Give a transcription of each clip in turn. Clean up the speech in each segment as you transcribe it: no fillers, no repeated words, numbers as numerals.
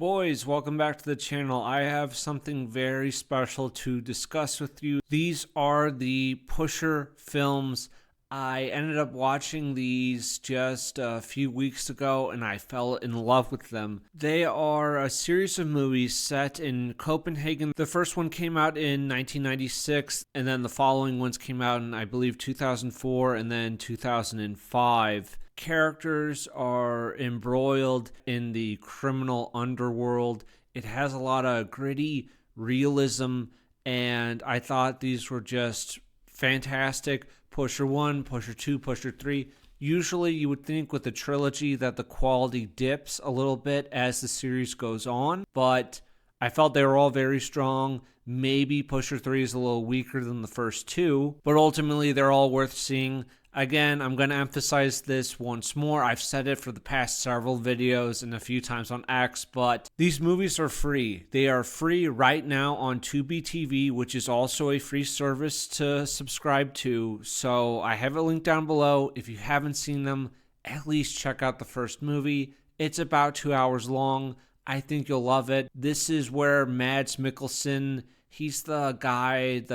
Boys, welcome back to the channel. I have something very special to discuss with you. These are the Pusher films. I ended up watching these just a few weeks ago and I fell in love with them. They are a series of movies set in Copenhagen. The first one came out in 1996 and then the following ones came out in, I believe, 2004 and then 2005. Characters are embroiled in the criminal underworld. It has a lot of gritty realism, and I thought these were just fantastic. Pusher 1, Pusher 2, Pusher 3. Usually you would think with a trilogy that the quality dips a little bit as the series goes on, but I felt they were all very strong. Maybe Pusher 3 is a little weaker than the first two, but ultimately they're all worth seeing. Again, I'm going to emphasize this once more. I've said it for the past several videos and a few times on X, but these movies are free. They are free right now on Tubi TV, which is also a free service to subscribe to. So I have a link down below. If you haven't seen them, at least check out the first movie. It's about 2 hours long. I think you'll love it. This is where Mads Mikkelsen, he's the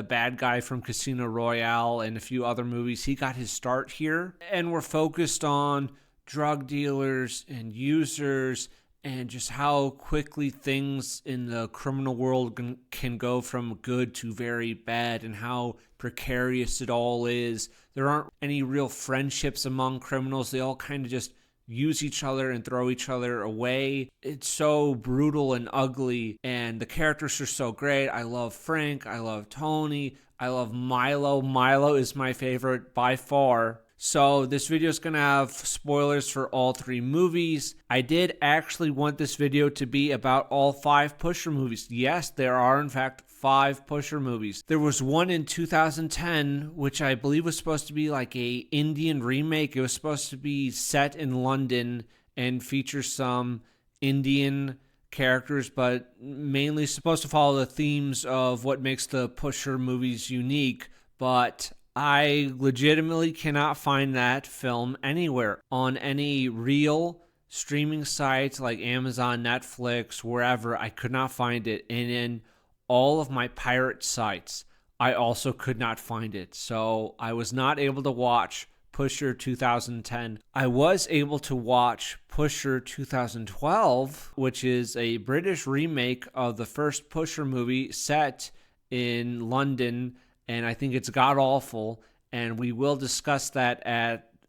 bad guy from Casino Royale and a few other movies. He got his start here. And we're focused on drug dealers and users and just how quickly things in the criminal world can go from good to very bad and how precarious it all is. There aren't any real friendships among criminals. They all kind of just use each other and throw each other away. It's so brutal and ugly, and the characters are so great. I love Frank. I love Tony. I love Milo. Milo is my favorite by far. So this video is going to have spoilers for all three movies. I did actually want this video to be about all 5 Pusher movies. Yes, there are in fact 5 Pusher movies. There was one in 2010, which I believe was supposed to be like a Indian remake. It was supposed to be set in London and feature some Indian characters, but mainly supposed to follow the themes of what makes the Pusher movies unique. But I legitimately cannot find that film anywhere on any real streaming sites like Amazon, Netflix, wherever. I could not find it. And in all of my pirate sites, I also could not find it. So I was not able to watch Pusher 2010. I was able to watch Pusher 2012, which is a British remake of the first Pusher movie set in London, and I think it's god-awful, and we will discuss that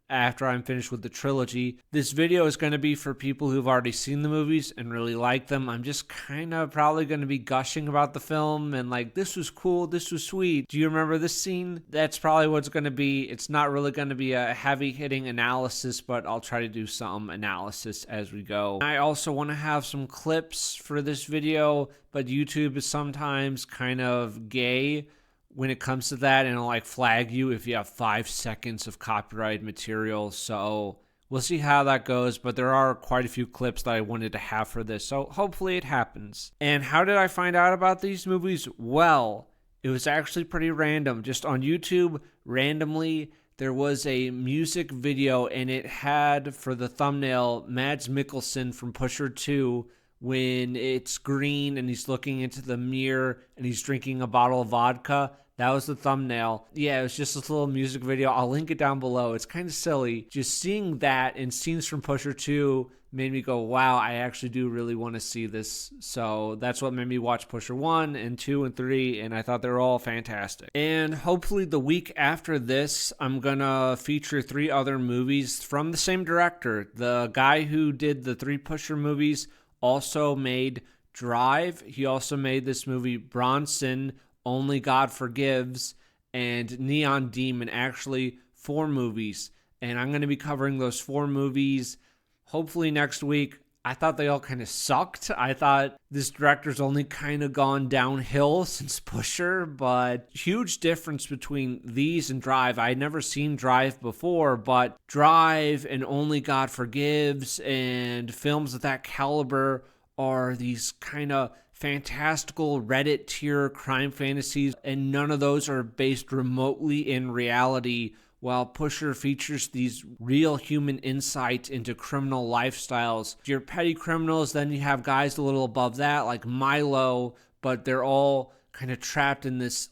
after I'm finished with the trilogy. This video is going to be for people who've already seen the movies and really like them. I'm just kind of probably going to be gushing about the film and like, this was cool, this was sweet. Do you remember this scene? That's probably what it's going to be. It's not really going to be a heavy-hitting analysis, but I'll try to do some analysis as we go. I also want to have some clips for this video, but YouTube is sometimes kind of gay when it comes to that, and it'll like flag you if you have 5 seconds of copyrighted material. So we'll see how that goes, but there are quite a few clips that I wanted to have for this, so hopefully it happens. And how did I find out about these movies? Well, it was actually pretty random. Just on YouTube, randomly, there was a music video, and it had for the thumbnail Mads Mikkelsen from Pusher 2 when it's green and he's looking into the mirror and he's drinking a bottle of vodka. That was the thumbnail. Yeah, it was just this little music video. I'll link it down below. It's kind of silly. Just seeing that and scenes from Pusher 2 made me go, wow, I actually do really want to see this. So that's what made me watch Pusher 1 and 2 and 3, and I thought they were all fantastic. And hopefully the week after this, I'm going to feature 3 other movies from the same director. The guy who did the 3 Pusher movies also made Drive. He also made this movie Bronson, Only God Forgives, and Neon Demon. Actually 4 movies, and I'm going to be covering those 4 movies hopefully next week. I thought they all kind of sucked. I thought this director's only kind of gone downhill since Pusher, but huge difference between these and Drive. I had never seen Drive before, but Drive and Only God Forgives and films of that caliber are these kind of fantastical Reddit tier crime fantasies, and none of those are based remotely in reality while Pusher features these real human insight into criminal lifestyles. Your petty criminals, then you have guys a little above that, like Milo, but they're all kind of trapped in this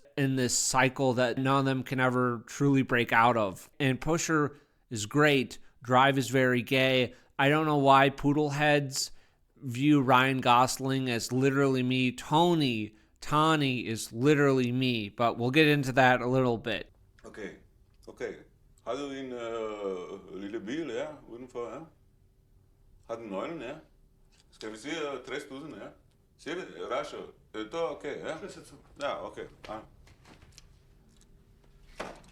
cycle that none of them can ever truly break out of. And Pusher is great. Drive is very gay. I don't know why poodleheads view Ryan Gosling as literally me. Tawny is literally me, but we'll get into that a little bit. Okay. Har du en lille bil, ja, udenfor, ja? Har du nøglen, ja? Skal vi sige 60.000, ja? Siger vi, Rasho, det er okay, ja? Ja, okay, ja.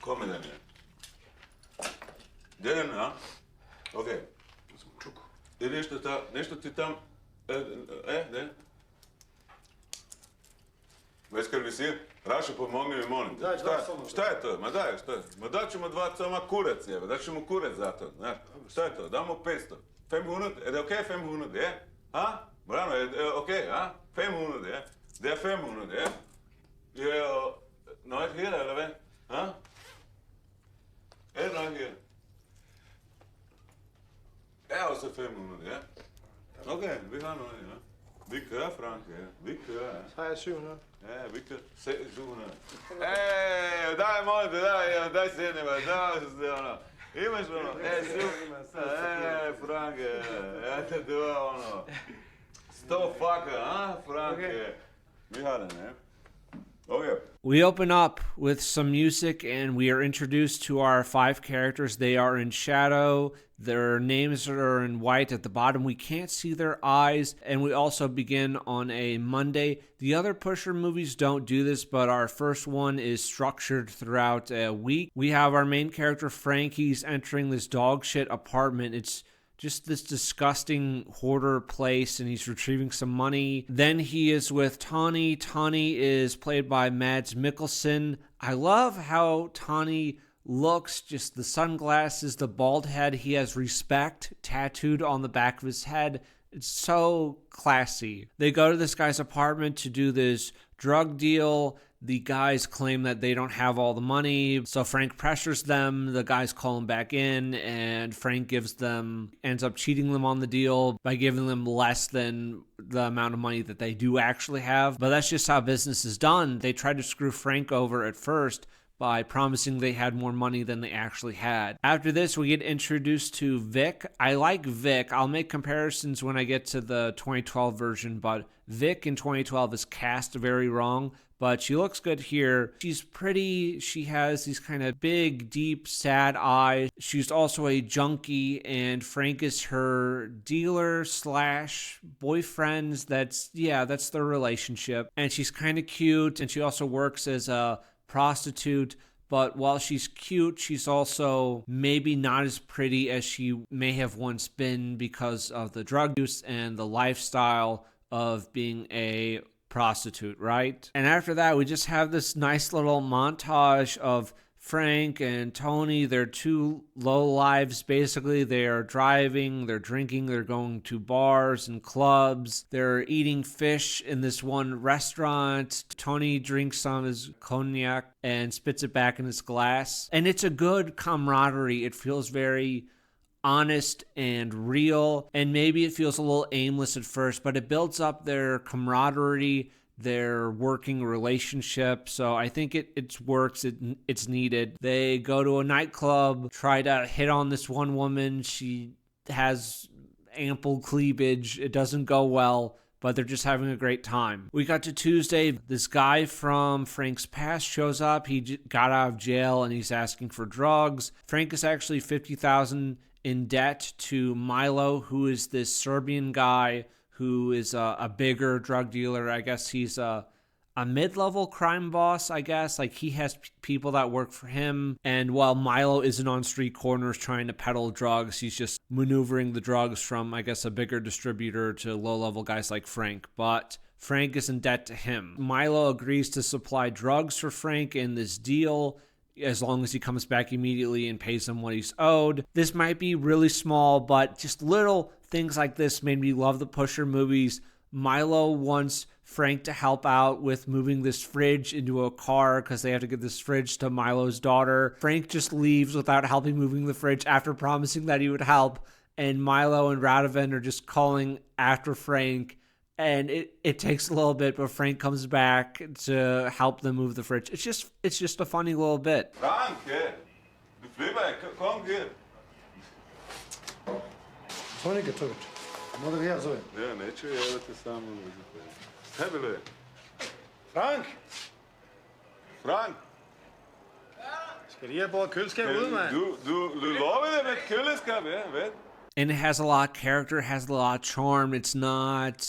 Kom med den, ja. Den, ja? Okay. I nešto ti tam, ne? Već kad vi si, Rašo, pomogni mi, molim te. Šta je to? Ma dat ćemo dva coma kurac, jebe, dat ćemo kurac za to, znaš. Šta je to? Damo 500. 500, er det okay 500, ja? Ha? Brano, er det okay, ha? 500, ja? Det er 500, ja? Det er jo noget her, eller hvad? Ha? Er det noget her? Er også 500, ja? Okay, vi har noget, ja. Vi kører, Frank, ja. Vi kører, ja. Så har jeg 700. Ja, vi kører 700. Daj, molim te, daj sjednjeva, daj ono. Imaš ono? Frank, ja te dova ono. 100 fucker, Frank? Vi har den, ja. Okay. We open up with some music and we are introduced to our 5 characters. They are in shadow. Their names are in white at the bottom. We can't see their eyes. And we also begin on a Monday. The other Pusher movies don't do this, but our first one is structured throughout a week. We have our main character, Frank. He's entering this dog shit apartment. It's just this disgusting hoarder place, and he's retrieving some money. Then he is with Tawny. Tawny is played by Mads Mikkelsen. I love how Tawny looks, just the sunglasses, the bald head. He has respect tattooed on the back of his head. It's so classy. They go to this guy's apartment to do this drug deal. The guys claim that they don't have all the money, so Frank pressures them. The guys call him back in, and Frank ends up cheating them on the deal by giving them less than the amount of money that they do actually have. But that's just how business is done. They tried to screw Frank over at first by promising they had more money than they actually had. After this, we get introduced to Vic. I like Vic. I'll make comparisons when I get to the 2012 version, but Vic in 2012 is cast very wrong, but she looks good here. She's pretty. She has these kind of big, deep, sad eyes. She's also a junkie, and Frank is her dealer slash boyfriend. That's their relationship. And she's kind of cute, and she also works as a prostitute, but while she's cute, she's also maybe not as pretty as she may have once been because of the drug use and the lifestyle of being a prostitute, right? And after that, we just have this nice little montage of Frank and Tawny. They're 2 low lives, basically. They are driving, they're drinking, they're going to bars and clubs. They're eating fish in this one restaurant. Tawny drinks some of his cognac and spits it back in his glass. And it's a good camaraderie. It feels very honest and real, and maybe it feels a little aimless at first, but it builds up their camaraderie, their working relationship. So I think it works. It's needed. They go to a nightclub, try to hit on this one woman. She has ample cleavage. It doesn't go well, but they're just having a great time. We got to Tuesday. This guy from Frank's past shows up. He got out of jail and he's asking for drugs. Frank is actually $50,000 in debt to Milo, who is this Serbian guy who is a bigger drug dealer. I guess he's a mid-level crime boss, I guess. Like, he has people that work for him. And while Milo isn't on street corners trying to peddle drugs, he's just maneuvering the drugs from, I guess, a bigger distributor to low-level guys like Frank. But Frank is in debt to him. Milo agrees to supply drugs for Frank in this deal as long as he comes back immediately and pays him what he's owed. This might be really small, but just little things like this made me love the Pusher movies Milo wants Frank to help out with moving this fridge into a car because they have to give this fridge to Milo's daughter. Frank just leaves without helping moving the fridge after promising that he would help. And Milo and Radovan are just calling after Frank. And it takes a little bit, but Frank comes back to help them move the fridge. It's just a funny little bit. Frank, yeah. Du Flipper, kom hier. Tony getut. Moderier so. Ja, neću javati samo. Hebele. Frank! Frank! Skal lige have både køleskab ude, mand? Du lover det med køleskab, ja, ved? And it has a lot of character, has a lot of charm. It's not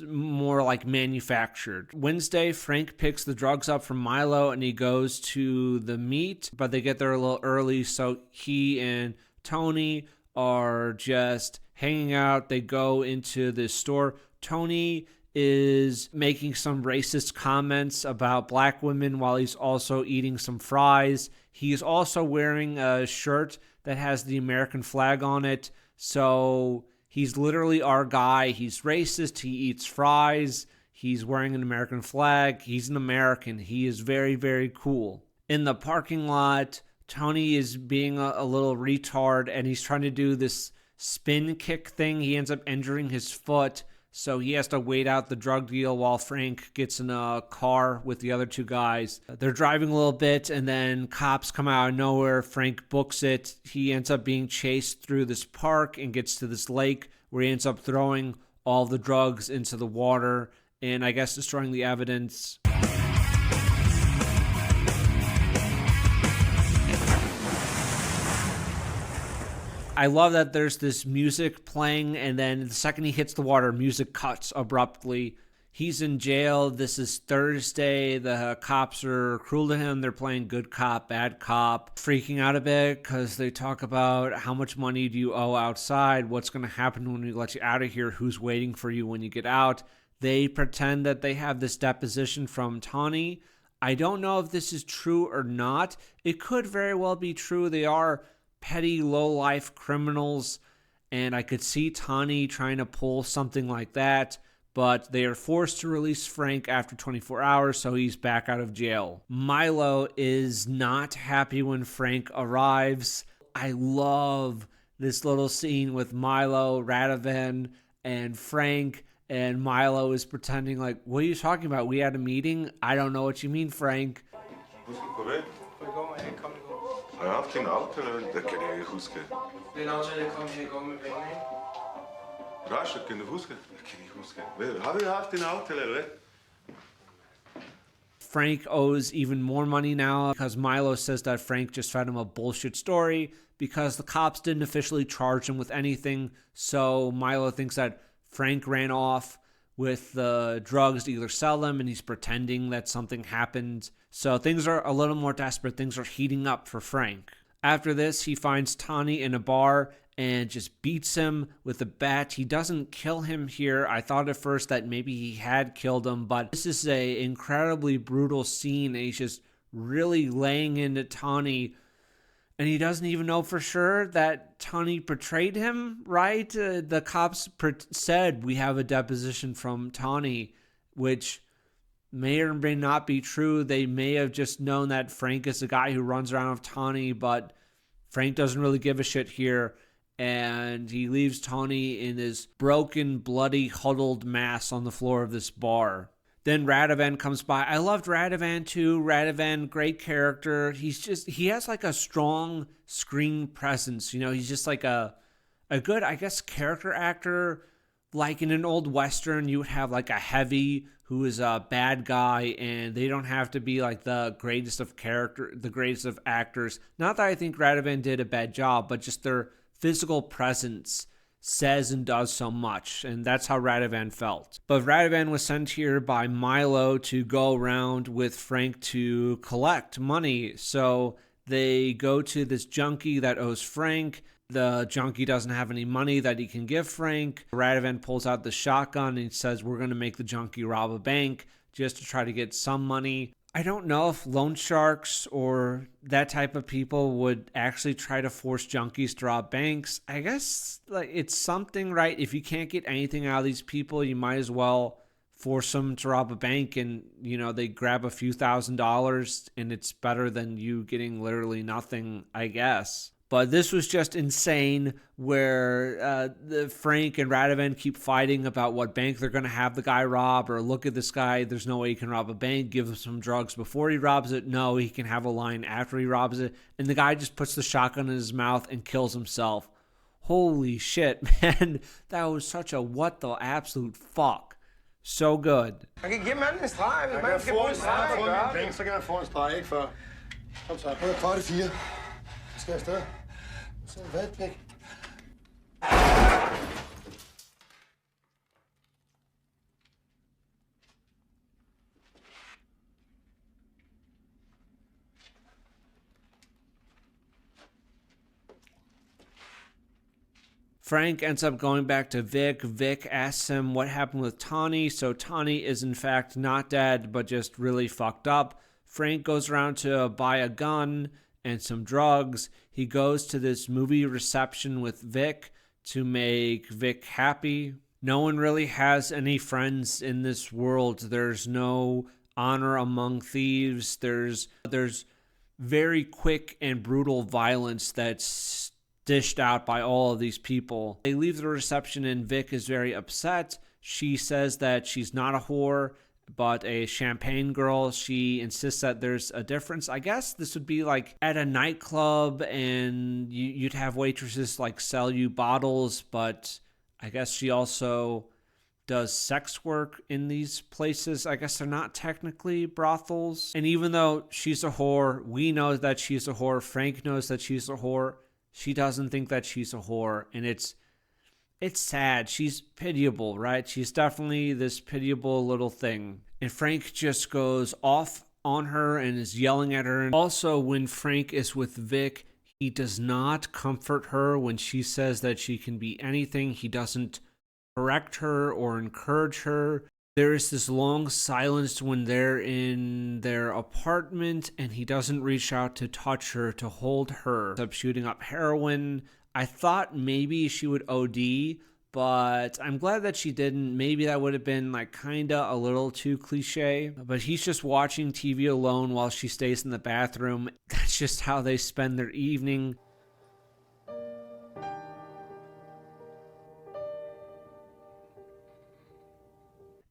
more like manufactured. Wednesday, Frank picks the drugs up from Milo and he goes to the meet, but they get there a little early, so he and Tony are just hanging out. They go into the store. Tony is making some racist comments about black women while he's also eating some fries. He's also wearing a shirt that has the American flag on it. So he's literally our guy. He's racist. He eats fries. He's wearing an American flag. He's an American. He is very, very cool. In the parking lot, Tony is being a little retard and he's trying to do this spin kick thing. He ends up injuring his foot. So he has to wait out the drug deal while Frank gets in a car with the other two guys. They're driving a little bit, and then cops come out of nowhere. Frank books it. He ends up being chased through this park and gets to this lake where he ends up throwing all the drugs into the water and I guess destroying the evidence. I love that there's this music playing, and then the second he hits the water, music cuts abruptly. He's in jail. This is Thursday. The cops are cruel to him. They're playing good cop, bad cop, freaking out a bit because they talk about how much money do you owe outside, what's going to happen when we let you out of here, who's waiting for you when you get out. They pretend that they have this deposition from Tawny. I don't know if this is true or not. It could very well be true. They are petty, low-life criminals, and I could see Tawny trying to pull something like that, but they are forced to release Frank after 24 hours, so he's back out of jail. Milo is not happy when Frank arrives. I love this little scene with Milo, Radovan, and Frank, and Milo is pretending like, what are you talking about? We had a meeting? I don't know what you mean, Frank. Har jeg haft din aftale? Det kan jeg ikke huske. Den aftale kom til at gå med pengene, ikke? Rasha, kan du huske? Det kan jeg ikke huske. Har vi haft din aftale, eller hvad? Frank owes even more money now because Milo says that Frank just fed him a bullshit story because the cops didn't officially charge him with anything. So Milo thinks that Frank ran off with the drugs to either sell them and he's pretending that something happened. So things are a little more desperate. Things are heating up for Frank. After this, he finds Tawny in a bar and just beats him with a bat. He doesn't kill him here. I thought at first that maybe he had killed him, but this is a incredibly brutal scene. He's just really laying into Tawny, and he doesn't even know for sure that Tawny betrayed him, right? The cops said we have a deposition from Tawny, which may or may not be true. They may have just known that Frank is the guy who runs around with Tawny, but Frank doesn't really give a shit here. And he leaves Tawny in this broken, bloody, huddled mass on the floor of this bar. Then Radovan comes by. I loved Radovan too. Radovan, great character. He has like a strong screen presence. You know, he's just like a good, I guess, character actor. Like in an old Western, you would have like a heavy who is a bad guy, and they don't have to be like the greatest of actors. Not that I think Radovan did a bad job, but just their physical presence says and does so much, and that's how Radovan felt. But Radovan was sent here by Milo to go around with Frank to collect money. So they go to this junkie that owes Frank. The junkie doesn't have any money that he can give Frank. Radovan pulls out the shotgun and says, we're going to make the junkie rob a bank just to try to get some money. I don't know if loan sharks or that type of people would actually try to force junkies to rob banks. I guess like it's something, right? If you can't get anything out of these people, you might as well force them to rob a bank, and they grab a few $1,000s, and it's better than you getting literally nothing, I guess. But this was just insane, where the Frank and Radovan keep fighting about what bank they're going to have the guy rob, or look at this guy, there's no way he can rob a bank, give him some drugs before he robs it. No, he can have a line after he robs it. And the guy just puts the shotgun in his mouth and kills himself. Holy shit, man. That was such a what the absolute fuck. So good. Okay, giv manden en streg. Hvis Jeg man kan skal få bruge en en streg, streg, få gør mine penge, så kan jeg få en streg, ikke før. Kom så, prøv at kvart i 4. Så skal jeg afsted. Så er det væk. Frank ends up going back to Vic. Vic asks him what happened with Tawny. So Tawny is in fact not dead, but just really fucked up. Frank goes around to buy a gun and some drugs. He goes to this movie reception with Vic to make Vic happy. No one really has any friends in this world. There's no honor among thieves. There's very quick and brutal violence that's dished out by all of these people. They leave the reception and Vic is very upset. She says that she's not a whore, but a champagne girl. She insists that there's a difference. I guess this would be like at a nightclub and you'd have waitresses like sell you bottles, but I guess she also does sex work in these places. I guess they're not technically brothels. And even though she's a whore, we know that she's a whore. Frank knows that she's a whore. She doesn't think that she's a whore, and it's sad. She's pitiable, right? She's definitely this pitiable little thing. And Frank just goes off on her and is yelling at her. And also, when Frank is with Vic, he does not comfort her when she says that she can be anything. He doesn't correct her or encourage her. There is this long silence when they're in their apartment and he doesn't reach out to touch her, to hold her. Ends up shooting up heroin. I thought maybe she would OD, but I'm glad that she didn't. Maybe that would have been like kinda a little too cliche. But he's just watching TV alone while she stays in the bathroom. That's just how they spend their evening.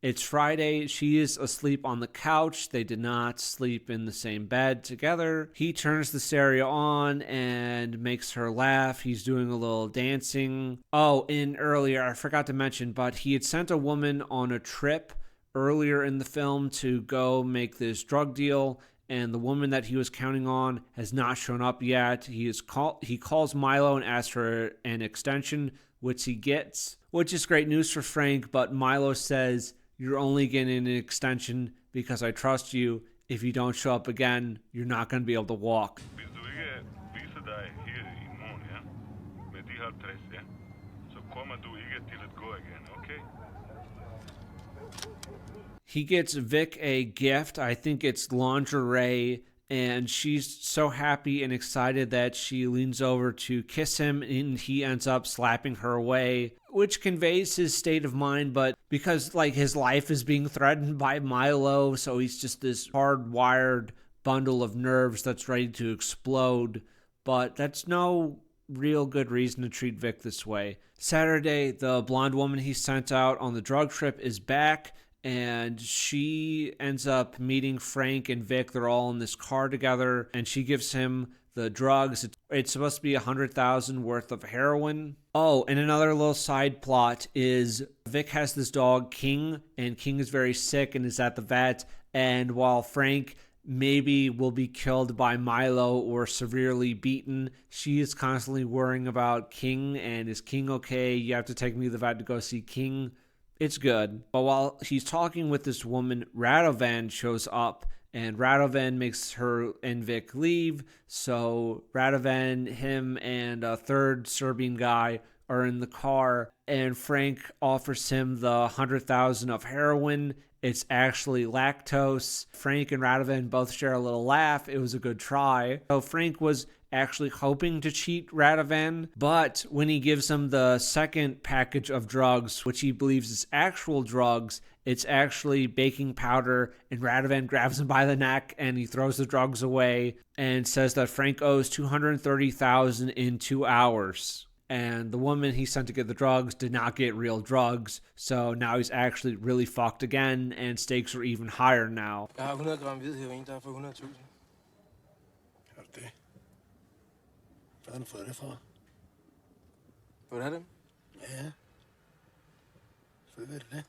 It's Friday. She is asleep on the couch. They did not sleep in the same bed together. He turns the stereo on and makes her laugh. He's doing a little dancing. Oh, and earlier, I forgot to mention, but he had sent a woman on a trip earlier in the film to go make this drug deal, and the woman that he was counting on has not shown up yet. He calls Milo and asks for an extension, which he gets, which is great news for Frank, but Milo says, "You're only getting an extension because I trust you. If you don't show up again, you're not going to be able to walk." He gets Vic a gift. I think it's lingerie, and she's so happy and excited that she leans over to kiss him, and he ends up slapping her away, which conveys his state of mind. But because like his life is being threatened by Milo, so he's just this hardwired bundle of nerves that's ready to explode. But that's no real good reason to treat Vic this way. Saturday, the blonde woman he sent out on the drug trip is back, and she ends up meeting Frank and Vic. They're all in this car together, and she gives him the drugs. It's supposed to be $100,000 worth of heroin. Oh, and another little side plot is Vic has this dog, King, and King is very sick and is at the vet. And while Frank maybe will be killed by Milo or severely beaten, she is constantly worrying about King, and is King okay? You have to take me to the vet to go see King. It's good. But while he's talking with this woman, Radovan shows up, and Radovan makes her and Vic leave. So Radovan, him, and a third Serbian guy are in the car, and Frank offers him the 100,000 of heroin. It's actually lactose. Frank and Radovan both share a little laugh. It was a good try. So Frank was actually hoping to cheat Radovan, but when he gives him the second package of drugs, which he believes is actual drugs, it's actually baking powder, and Radovan grabs him by the neck and he throws the drugs away and says that Frank owes $230,000 in 2 hours. And the woman he sent to get the drugs did not get real drugs, so now he's actually really fucked again, and stakes are even higher now. Jeg har 100 gram hvid heroin, der er for 100.000. Har du det? Hvad har du fået det fra? Vil du have dem? Ja. Selvfølgelig er det det.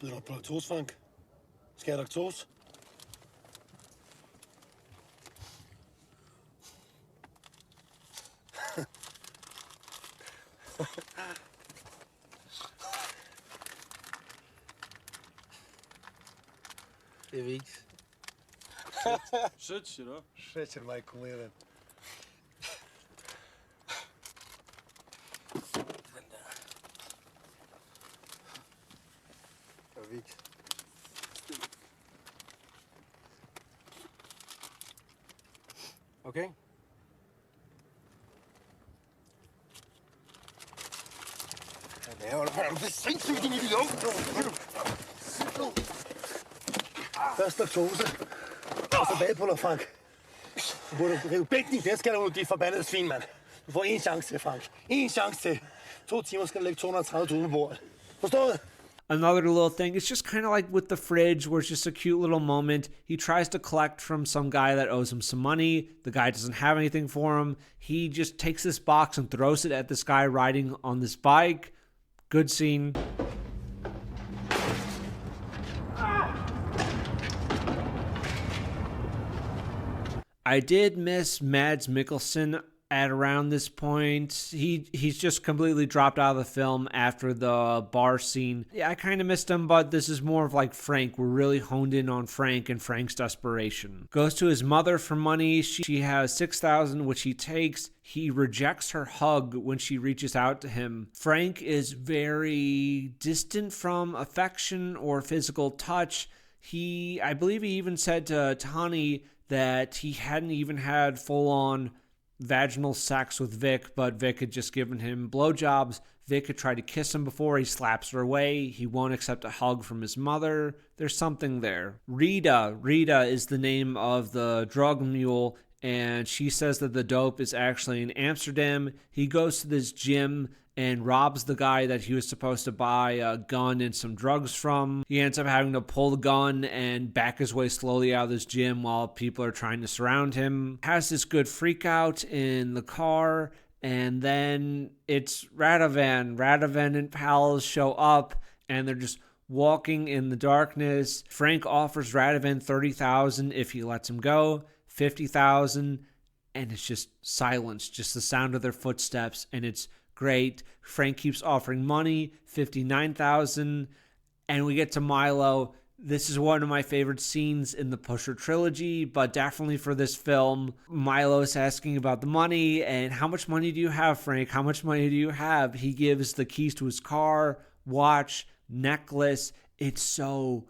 Byder du på laktose, Frank? Skal jeg have laktose? Det er Viks. Sødt, siger du? Sødt, siger du mig ikke komme med. Viks. Okay. Hvad laver du? Det er sindssygt, din idiot! Først laktose, og så bagpuller, Frank. Du burde rive begge dine dæsker ud, dit forbandede svin, mand. Du får én chance til, Frank. Én chance til. 2 timer skal du lægge 230.000 på bordet. Forstået? Another little thing, it's just kind of like with the fridge, where it's just a cute little moment. He tries to collect from some guy that owes him some money. The guy doesn't have anything for him. He just takes this box and throws it at this guy riding on this bike. Good scene. I did miss Mads Mikkelsen at around this point. He's just completely dropped out of the film after the bar scene. Yeah, I kind of missed him, but this is more of like Frank. We're really honed in on Frank and Frank's desperation. Goes to his mother for money. She has $6,000, which he takes. He rejects her hug when she reaches out to him. Frank is very distant from affection or physical touch. I believe he even said to Tani that he hadn't even had full-on vaginal sex with Vic, but Vic had just given him blowjobs. Vic had tried to kiss him before. He slaps her away. He won't accept a hug from his mother. There's something there. Rita is the name of the drug mule, and she says that the dope is actually in Amsterdam. He goes to this gym and robs the guy that he was supposed to buy a gun and some drugs from. He ends up having to pull the gun and back his way slowly out of this gym while people are trying to surround him. Has this good freak out in the car, and then it's Radovan. Radovan and pals show up, and they're just walking in the darkness. Frank offers Radovan $30,000 if he lets him go, $50,000, and it's just silence, just the sound of their footsteps, and it's great. Frank keeps offering money, $59,000, and we get to Milo. This is one of my favorite scenes in the Pusher trilogy, but definitely for this film. Milo is asking about the money, and how much money do you have, Frank? How much money do you have? He gives the keys to his car, watch, necklace. It's so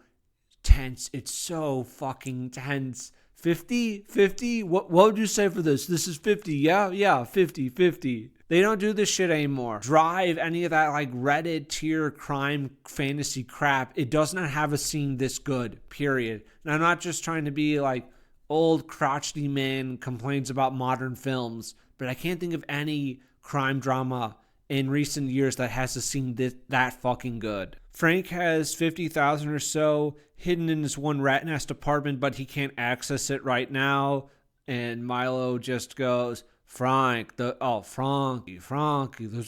tense. It's so fucking tense. 50? 50? What would you say for this? This is 50, yeah, 50. They don't do this shit anymore. Drive, any of that like Reddit tier crime fantasy crap, it does not have a scene this good, period. And I'm not just trying to be like old crotchety man complains about modern films, but I can't think of any crime drama in recent years that has a scene that fucking good. Frank has $50,000 or so hidden in his one rat nest apartment, but he can't access it right now. And Milo just goes, Frankie, there's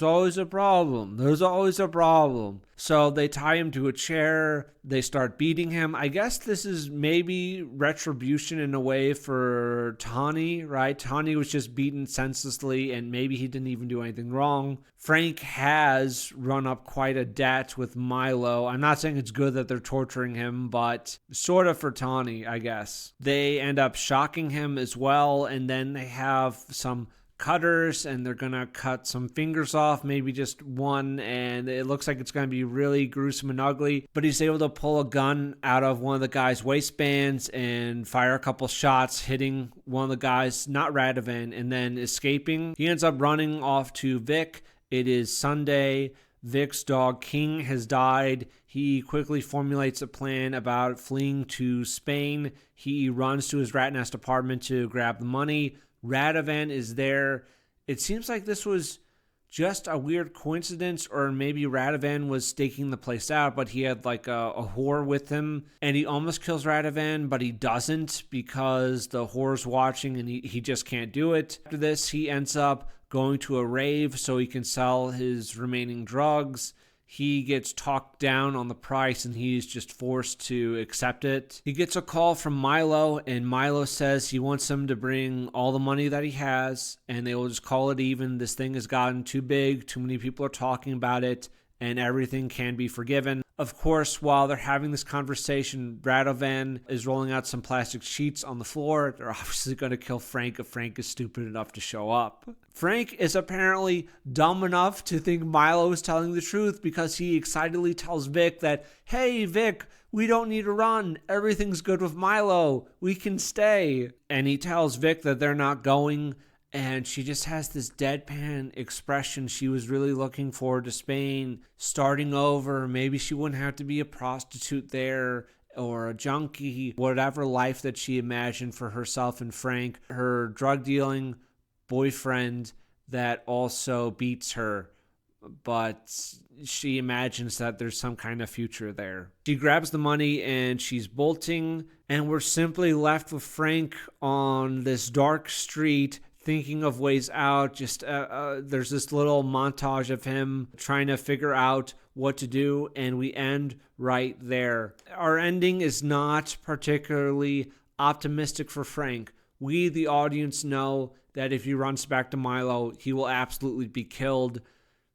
always a problem. So they tie him to a chair. They start beating him. I guess this is maybe retribution in a way for Tawny, right? Tawny was just beaten senselessly, and maybe he didn't even do anything wrong. Frank has run up quite a debt with Milo. I'm not saying it's good that they're torturing him, but sort of for Tawny, I guess. They end up shocking him as well, and then they have some cutters, and they're gonna cut some fingers off, maybe just one, and it looks like it's gonna be really gruesome and ugly. But he's able to pull a gun out of one of the guy's waistbands and fire a couple shots, hitting one of the guys, not Radovan, and then escaping. He ends up running off to Vic. It is Sunday. Vic's dog King has died. He quickly formulates a plan about fleeing to Spain. He runs to his rat nest apartment to grab the money. Radovan is there. It seems like this was just a weird coincidence, or maybe Radovan was staking the place out, but he had like a whore with him, and he almost kills Radovan, but he doesn't because the whore's watching and he just can't do it. After this, he ends up going to a rave so he can sell his remaining drugs. He gets talked down on the price and he's just forced to accept it. He gets a call from Milo, and Milo says he wants him to bring all the money that he has and they will just call it even. This thing has gotten too big, too many people are talking about it, and everything can be forgiven. Of course, while they're having this conversation, Radovan is rolling out some plastic sheets on the floor. They're obviously going to kill Frank if Frank is stupid enough to show up. Frank is apparently dumb enough to think Milo is telling the truth because he excitedly tells Vic that, "Hey, Vic, we don't need to run. Everything's good with Milo. We can stay." And he tells Vic that they're not going. And she just has this deadpan expression. She was really looking forward to Spain, starting over. Maybe she wouldn't have to be a prostitute there or a junkie, whatever life that she imagined for herself and Frank, her drug dealing boyfriend that also beats her. But she imagines that there's some kind of future there. She grabs the money and she's bolting, and we're simply left with Frank on this dark street thinking of ways out. Just there's this little montage of him trying to figure out what to do, and we end right there. Our ending is not particularly optimistic for Frank. We, the audience, know that if he runs back to Milo, he will absolutely be killed.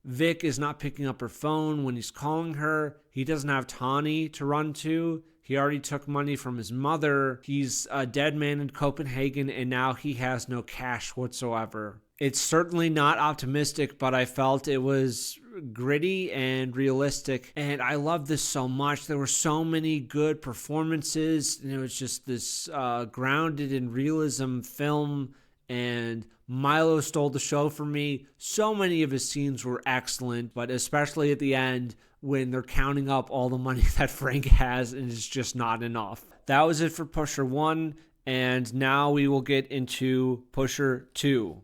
Vic is not picking up her phone when he's calling her. He doesn't have Tawny to run to. He already took money from his mother. He's a dead man in Copenhagen, and now he has no cash whatsoever. It's certainly not optimistic, but I felt it was gritty and realistic, and I love this so much. There were so many good performances, and it was just this grounded in realism film, and Milo stole the show for me. So many of his scenes were excellent, but especially at the end, when they're counting up all the money that Frank has and it's just not enough. That was it for Pusher 1, and now we will get into Pusher 2.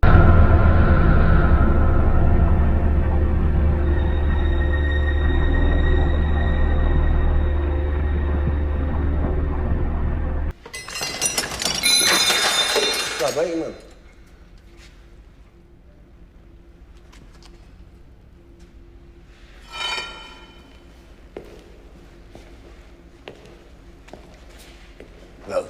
Slap af, mand. Hvad?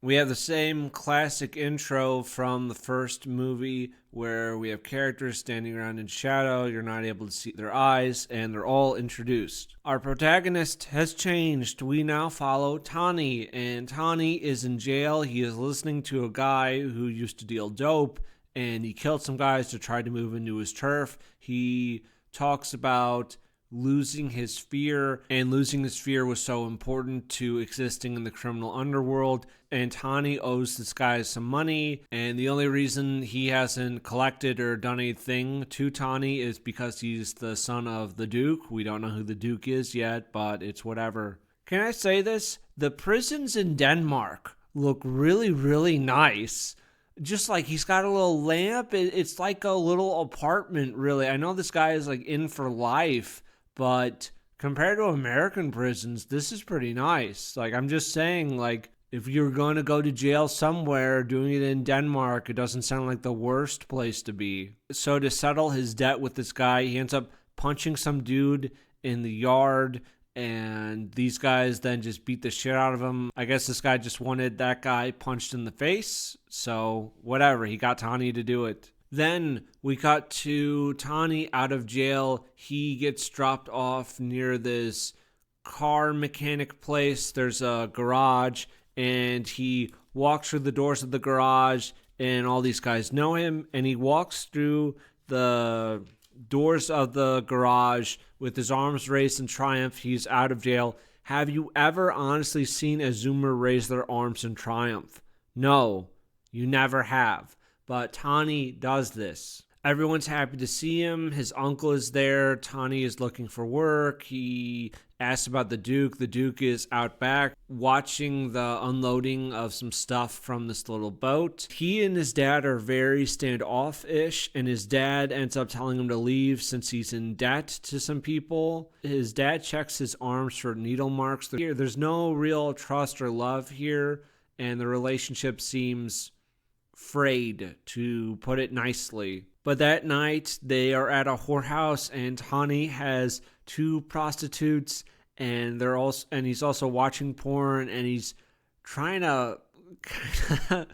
We have the same classic intro from the first movie where we have characters standing around in shadow. You're not able to see their eyes, and they're all introduced. Our protagonist has changed. We now follow Tawny, and Tawny is in jail. He is listening to a guy who used to deal dope, and he killed some guys to try to move into his turf. He talks about losing his fear, and losing his fear was so important to existing in the criminal underworld. And Tawny owes this guy some money, and the only reason he hasn't collected or done anything to Tawny is because he's the son of the Duke. We don't know who the Duke is yet, but it's whatever. Can I say this? The prisons in Denmark look really, really nice. Just like he's got a little lamp. It's like a little apartment, really. I know this guy is like in for life, but compared to American prisons, this is pretty nice. Like, I'm just saying, like, If you're going to go to jail somewhere, doing it in Denmark, it doesn't sound like the worst place to be. So to settle his debt with this guy, he ends up punching some dude in the yard, and these guys then just beat the shit out of him. I guess this guy just wanted that guy punched in the face, so whatever, he got Tani to do it. Then we cut to Tani out of jail. He gets dropped off near this car mechanic place. There's a garage, and he walks through the doors of the garage, and all these guys know him, and he walks through the doors of the garage with his arms raised in triumph. He's out of jail. Have you ever honestly seen a Zoomer raise their arms in triumph? No, you never have. But Tani does this. Everyone's happy to see him. His uncle is there. Tani is looking for work. He asks about the Duke. The Duke is out back watching the unloading of some stuff from this little boat. He and his dad are very standoffish, and his dad ends up telling him to leave since he's in debt to some people. His dad checks his arms for needle marks. There's no real trust or love here, and the relationship seems frayed, to put it nicely. But that night, they are at a whorehouse, and Tani has 2 prostitutes, and he's also watching porn, and he's trying to kind of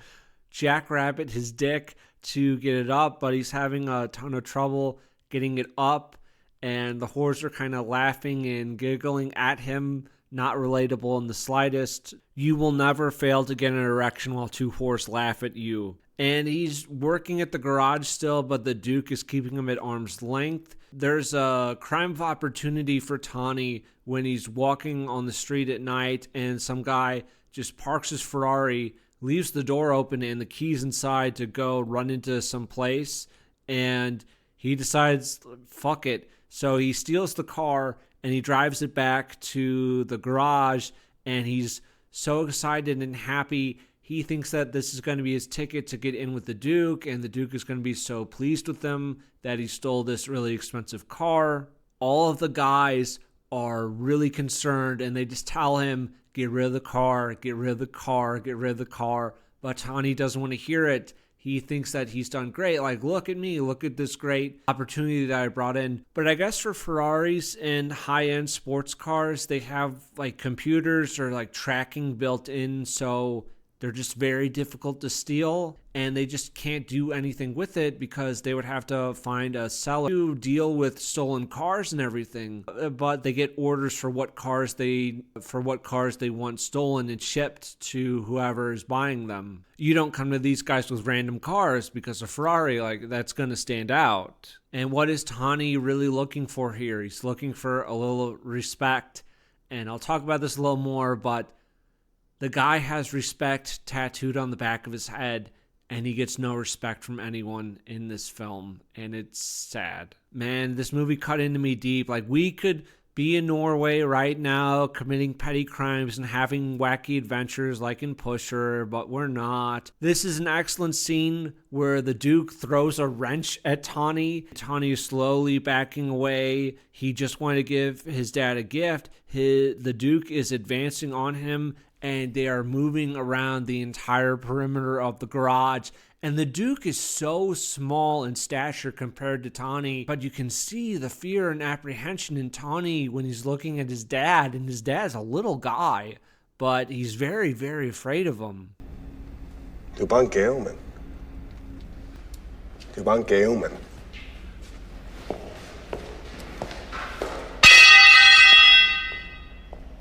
jackrabbit his dick to get it up, but he's having a ton of trouble getting it up, and the whores are kind of laughing and giggling at him. Not relatable in the slightest. You will never fail to get an erection while 2 whores laugh at you. And he's working at the garage still, but the Duke is keeping him at arm's length. There's a crime of opportunity for Tani when he's walking on the street at night, and some guy just parks his Ferrari, leaves the door open and the keys inside to go run into some place, and he decides, fuck it. So he steals the car and he drives it back to the garage, and he's so excited and happy. He thinks that this is going to be his ticket to get in with the Duke, and the Duke is going to be so pleased with him that he stole this really expensive car. All of the guys are really concerned, and they just tell him, get rid of the car, get rid of the car, get rid of the car. But Tani doesn't want to hear it. He thinks that he's done great. Like, look at me. Look at this great opportunity that I brought in. But I guess for Ferraris and high-end sports cars, they have like computers or like tracking built in. So they're just very difficult to steal, and they just can't do anything with it because they would have to find a seller to deal with stolen cars and everything. But they get orders for what cars they want stolen and shipped to whoever is buying them. You don't come to these guys with random cars because a Ferrari, like, that's going to stand out. And what is Tani really looking for here? He's looking for a little respect, and I'll talk about this a little more, but the guy has respect tattooed on the back of his head, and he gets no respect from anyone in this film, and it's sad. Man, this movie cut into me deep. Like, we could be in Norway right now committing petty crimes and having wacky adventures like in Pusher, but we're not. This is an excellent scene where the Duke throws a wrench at Tani. Tani is slowly backing away. He just wanted to give his dad a gift. The Duke is advancing on him, and they are moving around the entire perimeter of the garage. And the Duke is so small in stature compared to Tani, but you can see the fear and apprehension in Tani when he's looking at his dad, and his dad's a little guy, but he's very, very afraid of him. Du er bare en gave, mand. Du er bare en gave, mand.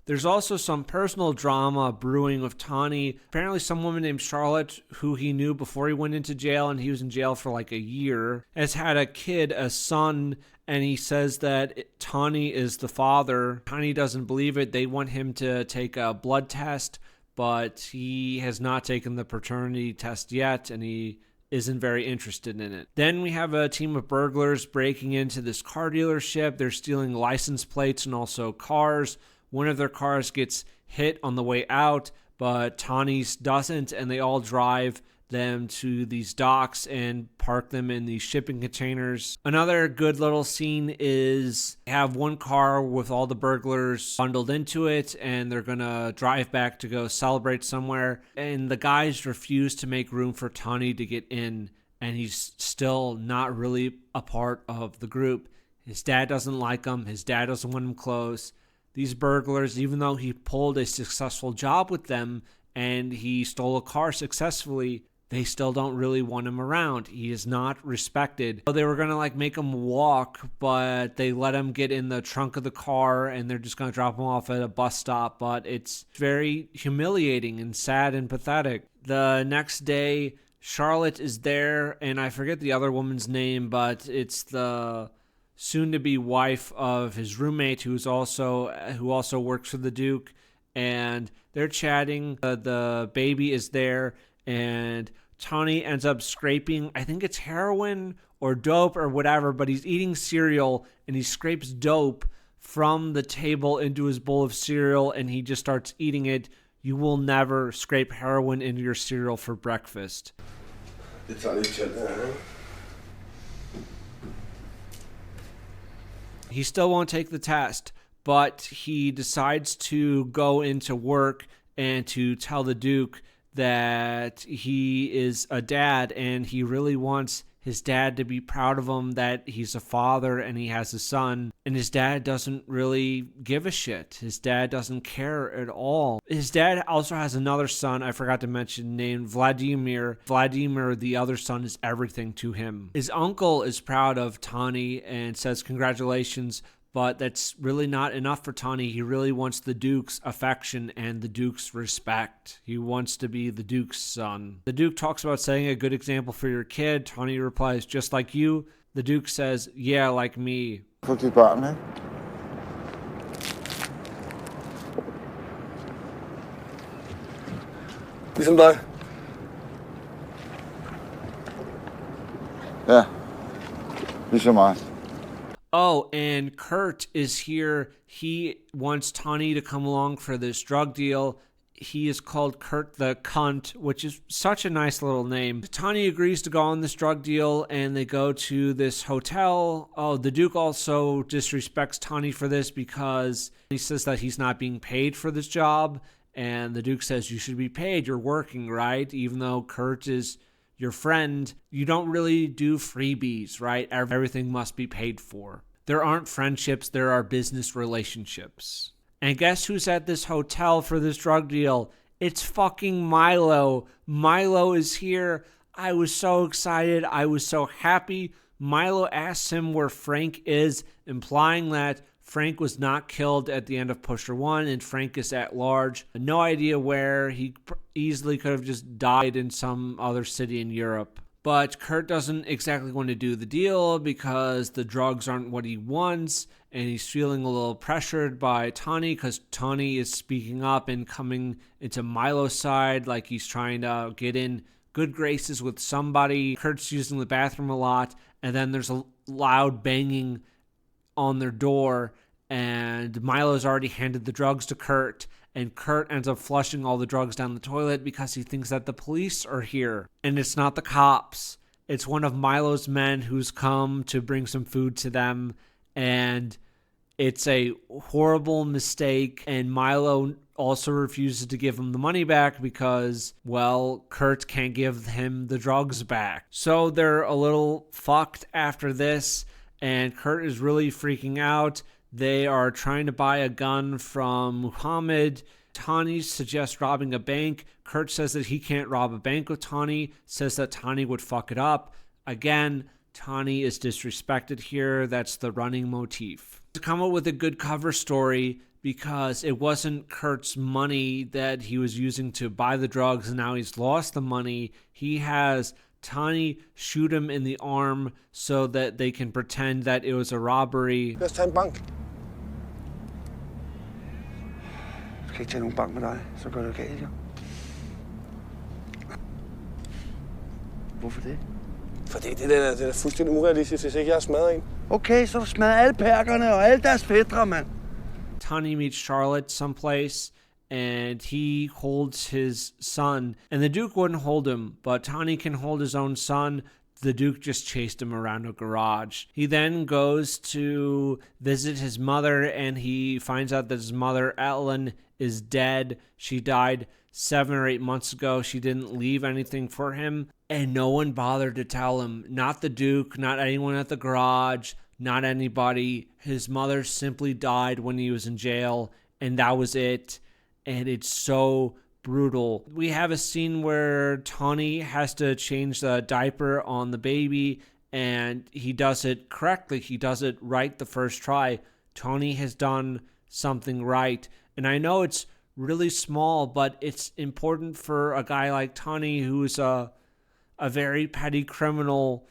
There's also some personal drama brewing with Tani. Apparently some woman named Charlotte, who he knew before he went into jail, and he was in jail for like a year, has had a kid, a son, and he says that Tani is the father. Tani doesn't believe it. They want him to take a blood test, but he has not taken the paternity test yet, and he isn't very interested in it. Then we have a team of burglars breaking into this car dealership. They're stealing license plates and also cars. One of their cars gets hit on the way out, but Tani's doesn't, and they all drive them to these docks and park them in these shipping containers. Another good little scene is have one car with all the burglars bundled into it, and they're gonna drive back to go celebrate somewhere, and the guys refuse to make room for Tony to get in, and he's still not really a part of the group. His dad doesn't like him. His dad doesn't want him close. These burglars, even though he pulled a successful job with them and he stole a car successfully, they still don't really want him around. He is not respected. So they were going to make him walk, but they let him get in the trunk of the car and they're just going to drop him off at a bus stop. But it's very humiliating and sad and pathetic. The next day, Charlotte is there, and I forget the other woman's name, but it's the soon-to-be wife of his roommate who also works for the Duke, and they're chatting. The baby is there, and Tony ends up scraping, I think it's heroin or dope or whatever, but he's eating cereal, and he scrapes dope from the table into his bowl of cereal, and he just starts eating it. You will never scrape heroin into your cereal for breakfast. He still won't take the test, but he decides to go into work and to tell the Duke that he is a dad and he really wants his dad to be proud of him, that he's a father and he has a son. And his dad doesn't really give a shit. His dad doesn't care at all. His dad also has another son, I forgot to mention, named Vladimir. Vladimir, the other son, is everything to him. His uncle is proud of Tony and says congratulations, but that's really not enough for Tony. He really wants the Duke's affection and the Duke's respect. He wants to be the Duke's son. The Duke talks about setting a good example for your kid. Tony replies, just like you. The Duke says, yeah, like me. Frygteligt barn, ikke? Ligesom dig. Ja, ligesom mig. Oh, and Kurt is here. He wants Tony to come along for this drug deal. He is called Kurt the Cunt, which is such a nice little name. Tony agrees to go on this drug deal, and they go to this hotel. Oh, the Duke also disrespects Tony for this because he says that he's not being paid for this job. And the Duke says, you should be paid. You're working, right? Even though Kurt is your friend, you don't really do freebies, right? Everything must be paid for. There aren't friendships, there are business relationships. And guess who's at this hotel for this drug deal? It's fucking Milo. Milo is here. I was so excited. I was so happy. Milo asks him where Frank is, implying that Frank was not killed at the end of Pusher 1 and Frank is at large. No idea where. He easily could have just died in some other city in Europe. But Kurt doesn't exactly want to do the deal because the drugs aren't what he wants, and he's feeling a little pressured by Tony because Tony is speaking up and coming into Milo's side like he's trying to get in good graces with somebody. Kurt's using the bathroom a lot, and then there's a loud banging on their door, and Milo's already handed the drugs to Kurt, and Kurt ends up flushing all the drugs down the toilet because he thinks that the police are here. And it's not the cops. It's one of Milo's men who's come to bring some food to them. And it's a horrible mistake. And Milo also refuses to give him the money back because, well, Kurt can't give him the drugs back. So they're a little fucked after this. And Kurt is really freaking out. They are trying to buy a gun from Muhammad. Tony suggests robbing a bank. Kurt says that he can't rob a bank with Tony, says that Tony would fuck it up. Again, Tony is disrespected here. That's the running motif. To come up with a good cover story, because it wasn't Kurt's money that he was using to buy the drugs and now he's lost the money. He has Tony shoot him in the arm so that they can pretend that it was a robbery. Lad os tage en bank. Jeg skal ikke tage nogen bank med dig, så går det galt, jo. Hvorfor det? Fordi det er fuldstændig urealistisk, hvis ikke jeg har smadret en. Okay, så du smadrer alle perkerne og alle deres fædre, mand. Tony meets Charlotte someplace, and he holds his son. And the Duke wouldn't hold him, but Tawny can hold his own son. The Duke just chased him around a garage. He then goes to visit his mother, and he finds out that his mother, Ellen, is dead. She died 7 or 8 months ago. She didn't leave anything for him, and no one bothered to tell him. Not the Duke, not anyone at the garage, not anybody. His mother simply died when he was in jail, and that was it. And it's so brutal. We have a scene where Tawny has to change the diaper on the baby, and he does it correctly. He does it right the first try. Tawny has done something right. And I know it's really small, but it's important for a guy like Tawny, who's a very petty criminal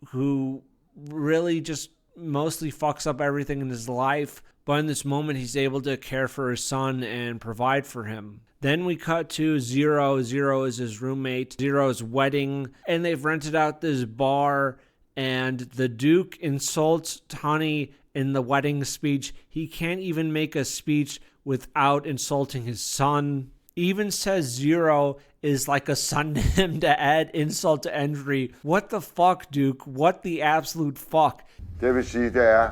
who really just mostly fucks up everything in his life. But in this moment, he's able to care for his son and provide for him. Then we cut to Zero. Zero is his roommate. Zero's wedding, and they've rented out this bar, and the Duke insults Tawny in the wedding speech. He can't even make a speech without insulting his son. Even says Zero is like a son to him to add insult to injury. What the fuck, Duke? What the absolute fuck? Det vil sige, det er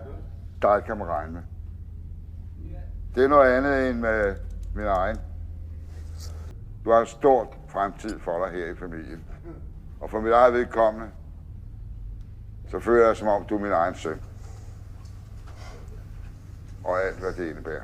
dig, kan man regne med. Det er noget andet end med min egen. Du har en stort fremtid for dig her i familien. Og for mit eget vedkommende, så føler jeg som om, du er min egen søn. Og alt, hvad det indebærer.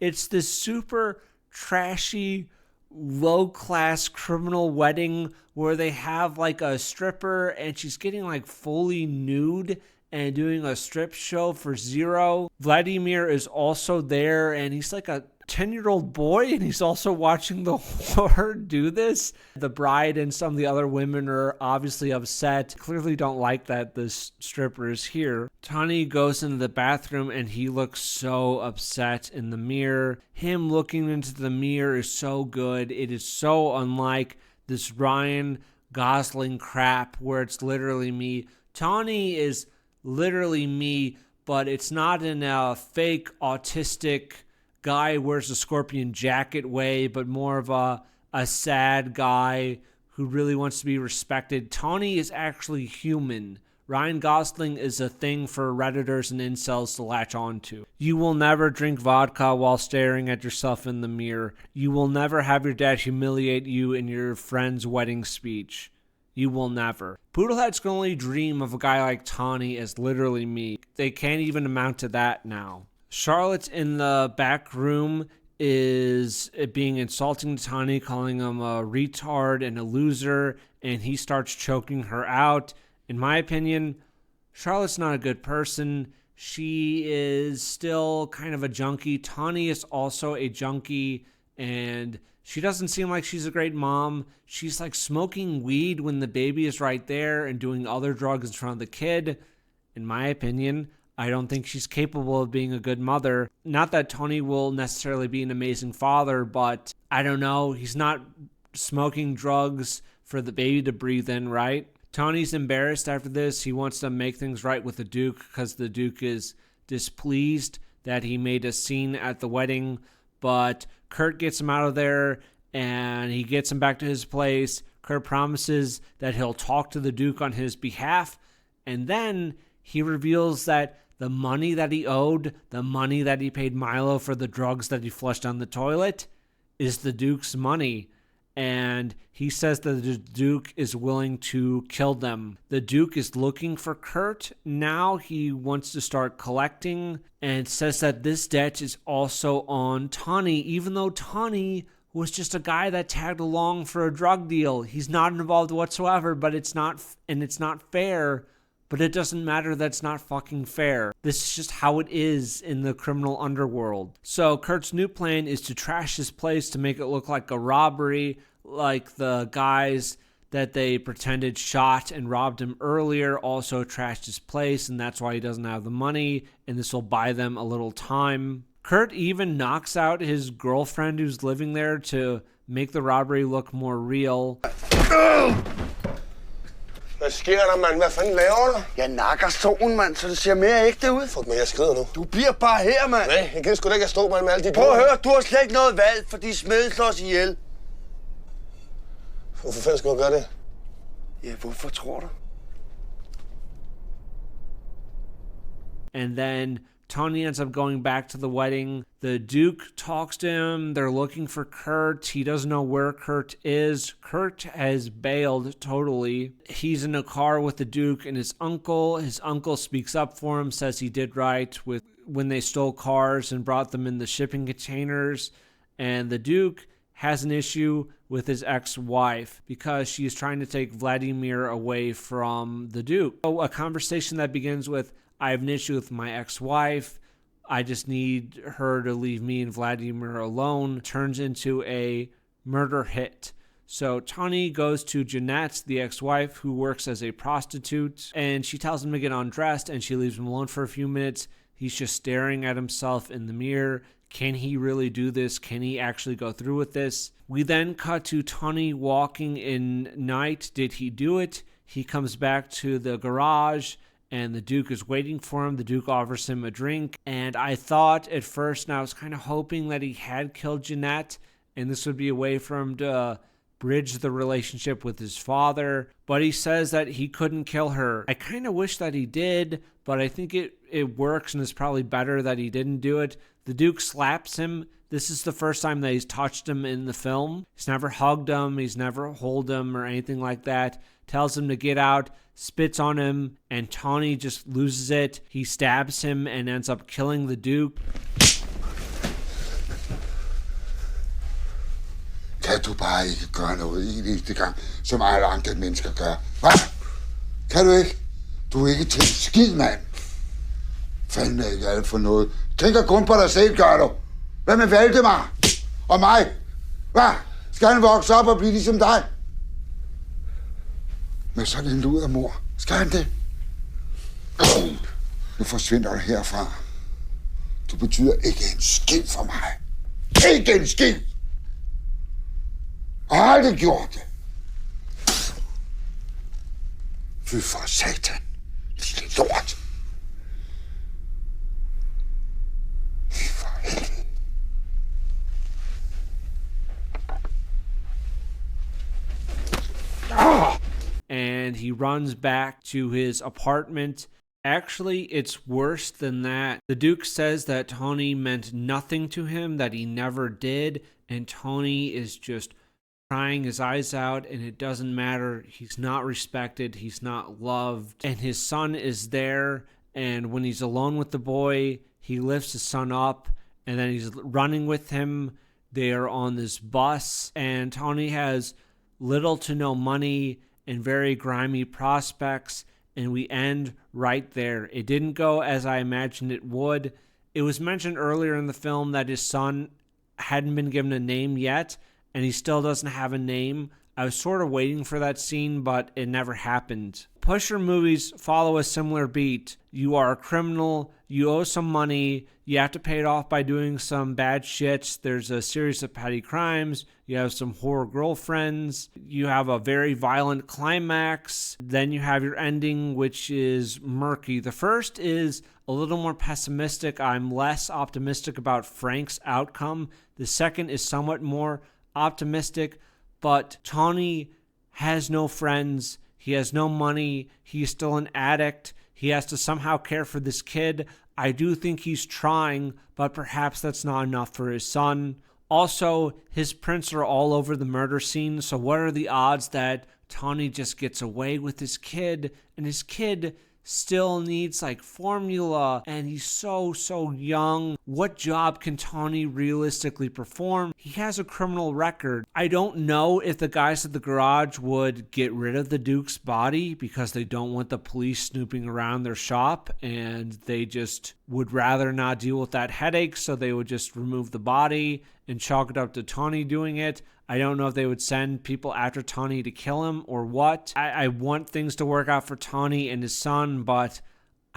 It's this super trashy, low-class criminal wedding where they have like a stripper and she's getting like fully nude and doing a strip show for Zero. Vladimir is also there, and he's like a 10-year-old boy, and he's also watching the whore do this. The bride and some of the other women are obviously upset. Clearly don't like that this stripper is here. Tawny goes into the bathroom, and he looks so upset in the mirror. Him looking into the mirror is so good. It is so unlike this Ryan Gosling crap where it's literally me. Tawny is literally me, but it's not in a fake autistic guy wears a scorpion jacket way, but more of a sad guy who really wants to be respected. Tawny is actually human. Ryan Gosling is a thing for Redditors and incels to latch onto. You will never drink vodka while staring at yourself in the mirror. You will never have your dad humiliate you in your friend's wedding speech. You will never. Poodleheads can only dream of a guy like Tawny as literally me. They can't even amount to that now. Charlotte in the back room is being insulting to Tawny, calling him a retard and a loser, and he starts choking her out. In my opinion, Charlotte's not a good person. She is still kind of a junkie. Tawny is also a junkie, and she doesn't seem like she's a great mom. She's like smoking weed when the baby is right there and doing other drugs in front of the kid. In my opinion, I don't think she's capable of being a good mother. Not that Tawny will necessarily be an amazing father, but I don't know. He's not smoking drugs for the baby to breathe in, right? Tawny's embarrassed after this. He wants to make things right with the Duke because the Duke is displeased that he made a scene at the wedding. But Kurt gets him out of there and he gets him back to his place. Kurt promises that he'll talk to the Duke on his behalf. And then he reveals that the money that he owed, the money that he paid Milo for the drugs that he flushed down the toilet, is the Duke's money. And he says that the Duke is willing to kill them. The Duke is looking for Kurt. Now he wants to start collecting and says that this debt is also on Tawny, even though Tawny was just a guy that tagged along for a drug deal. He's not involved whatsoever, but it's not fair. But it doesn't matter, that's not fucking fair. This is just how it is in the criminal underworld. So Kurt's new plan is to trash his place to make it look like a robbery, like the guys that they pretended shot and robbed him earlier also trashed his place, and that's why he doesn't have the money, and this will buy them a little time. Kurt even knocks out his girlfriend who's living there to make the robbery look more real. Hvad sker der, mand? Hvad fanden laver du? Jeg nakker solen, mand, så det ser mere ægte ud. Fuck, men jeg skrider nu. Du bliver bare her, mand. Nej, jeg gider sgu da ikke at stå, mand, med alle de... Prøv at høre, du har slet ikke noget valg, fordi smeden slår os ihjel. Hvorfor fanden skulle jeg gøre det? Ja, hvorfor tror du? And then Tony ends up going back to the wedding. The Duke talks to him. They're looking for Kurt. He doesn't know where Kurt is. Kurt has bailed totally. He's in a car with the Duke and his uncle. His uncle speaks up for him, says he did right with when they stole cars and brought them in the shipping containers. And the Duke has an issue with his ex-wife because she is trying to take Vladimir away from the Duke. So a conversation that begins with, I have an issue with my ex-wife. I just need her to leave me and Vladimir alone. Turns into a murder hit. So Tony goes to Jeanette, the ex-wife, who works as a prostitute, and she tells him to get undressed, and she leaves him alone for a few minutes. He's just staring at himself in the mirror. Can he really do this? Can he actually go through with this? We then cut to Tony walking in night. Did he do it? He comes back to the garage, and the Duke is waiting for him. The Duke offers him a drink, and I thought at first, and I was kind of hoping that he had killed Jeanette, and this would be a way for him to bridge the relationship with his father, but he says that he couldn't kill her. I kind of wish that he did, but I think it works, and it's probably better that he didn't do it. The Duke slaps him. This is the first time that he's touched him in the film. He's never hugged him. He's never held him or anything like that. Tells him to get out, spits on him, and Tony just loses it. He stabs him and ends up killing the Duke. Kan du bare ikke gøre noget en eneste gang, som alle andre mennesker gør? Hvad? Kan du ikke? Du er ikke til en skid, mand. Fanden er ikke alt for noget. Tænker kun på dig selv, gør du. Hvad med Valdemar? Og mig? Hvad? Skal han vokse op og blive ligesom dig? Med sådan en ludermor. Skal han det? Nu forsvinder du herfra. Du betyder ikke en skid for mig. Ikke en skid! Og har aldrig gjort det. Fy for satan. Lille lort. Fy for helvede. And he runs back to his apartment. Actually, it's worse than that. The Duke says that Tony meant nothing to him, that he never did, and Tony is just crying his eyes out, and it doesn't matter. He's not respected. He's not loved. And his son is there, and when he's alone with the boy, he lifts his son up, and then he's running with him. They are on this bus, and Tony has little to no money and very grimy prospects, and we end right there. It didn't go as I imagined it would. It was mentioned earlier in the film that his son hadn't been given a name yet, and he still doesn't have a name. I was sort of waiting for that scene, but it never happened. Pusher movies follow a similar beat. You are a criminal, you owe some money, you have to pay it off by doing some bad shit. There's a series of petty crimes, you have some whore girlfriends, you have a very violent climax, then you have your ending, which is murky. The first is a little more pessimistic. I'm less optimistic about Frank's outcome. The second is somewhat more optimistic, but Tony has no friends. He has no money. He's still an addict. He has to somehow care for this kid. I do think he's trying, but perhaps that's not enough for his son. Also, his prints are all over the murder scene, so what are the odds that Tony just gets away with his kid, and his kid still needs like formula, and he's so young. What job can Tony realistically perform? He has a criminal record. I don't know if the guys at the garage would get rid of the Duke's body because they don't want the police snooping around their shop, and they just would rather not deal with that headache, so they would just remove the body and chalk it up to Tony doing it. I don't know if they would send people after Tony to kill him or what. I want things to work out for Tony and his son, but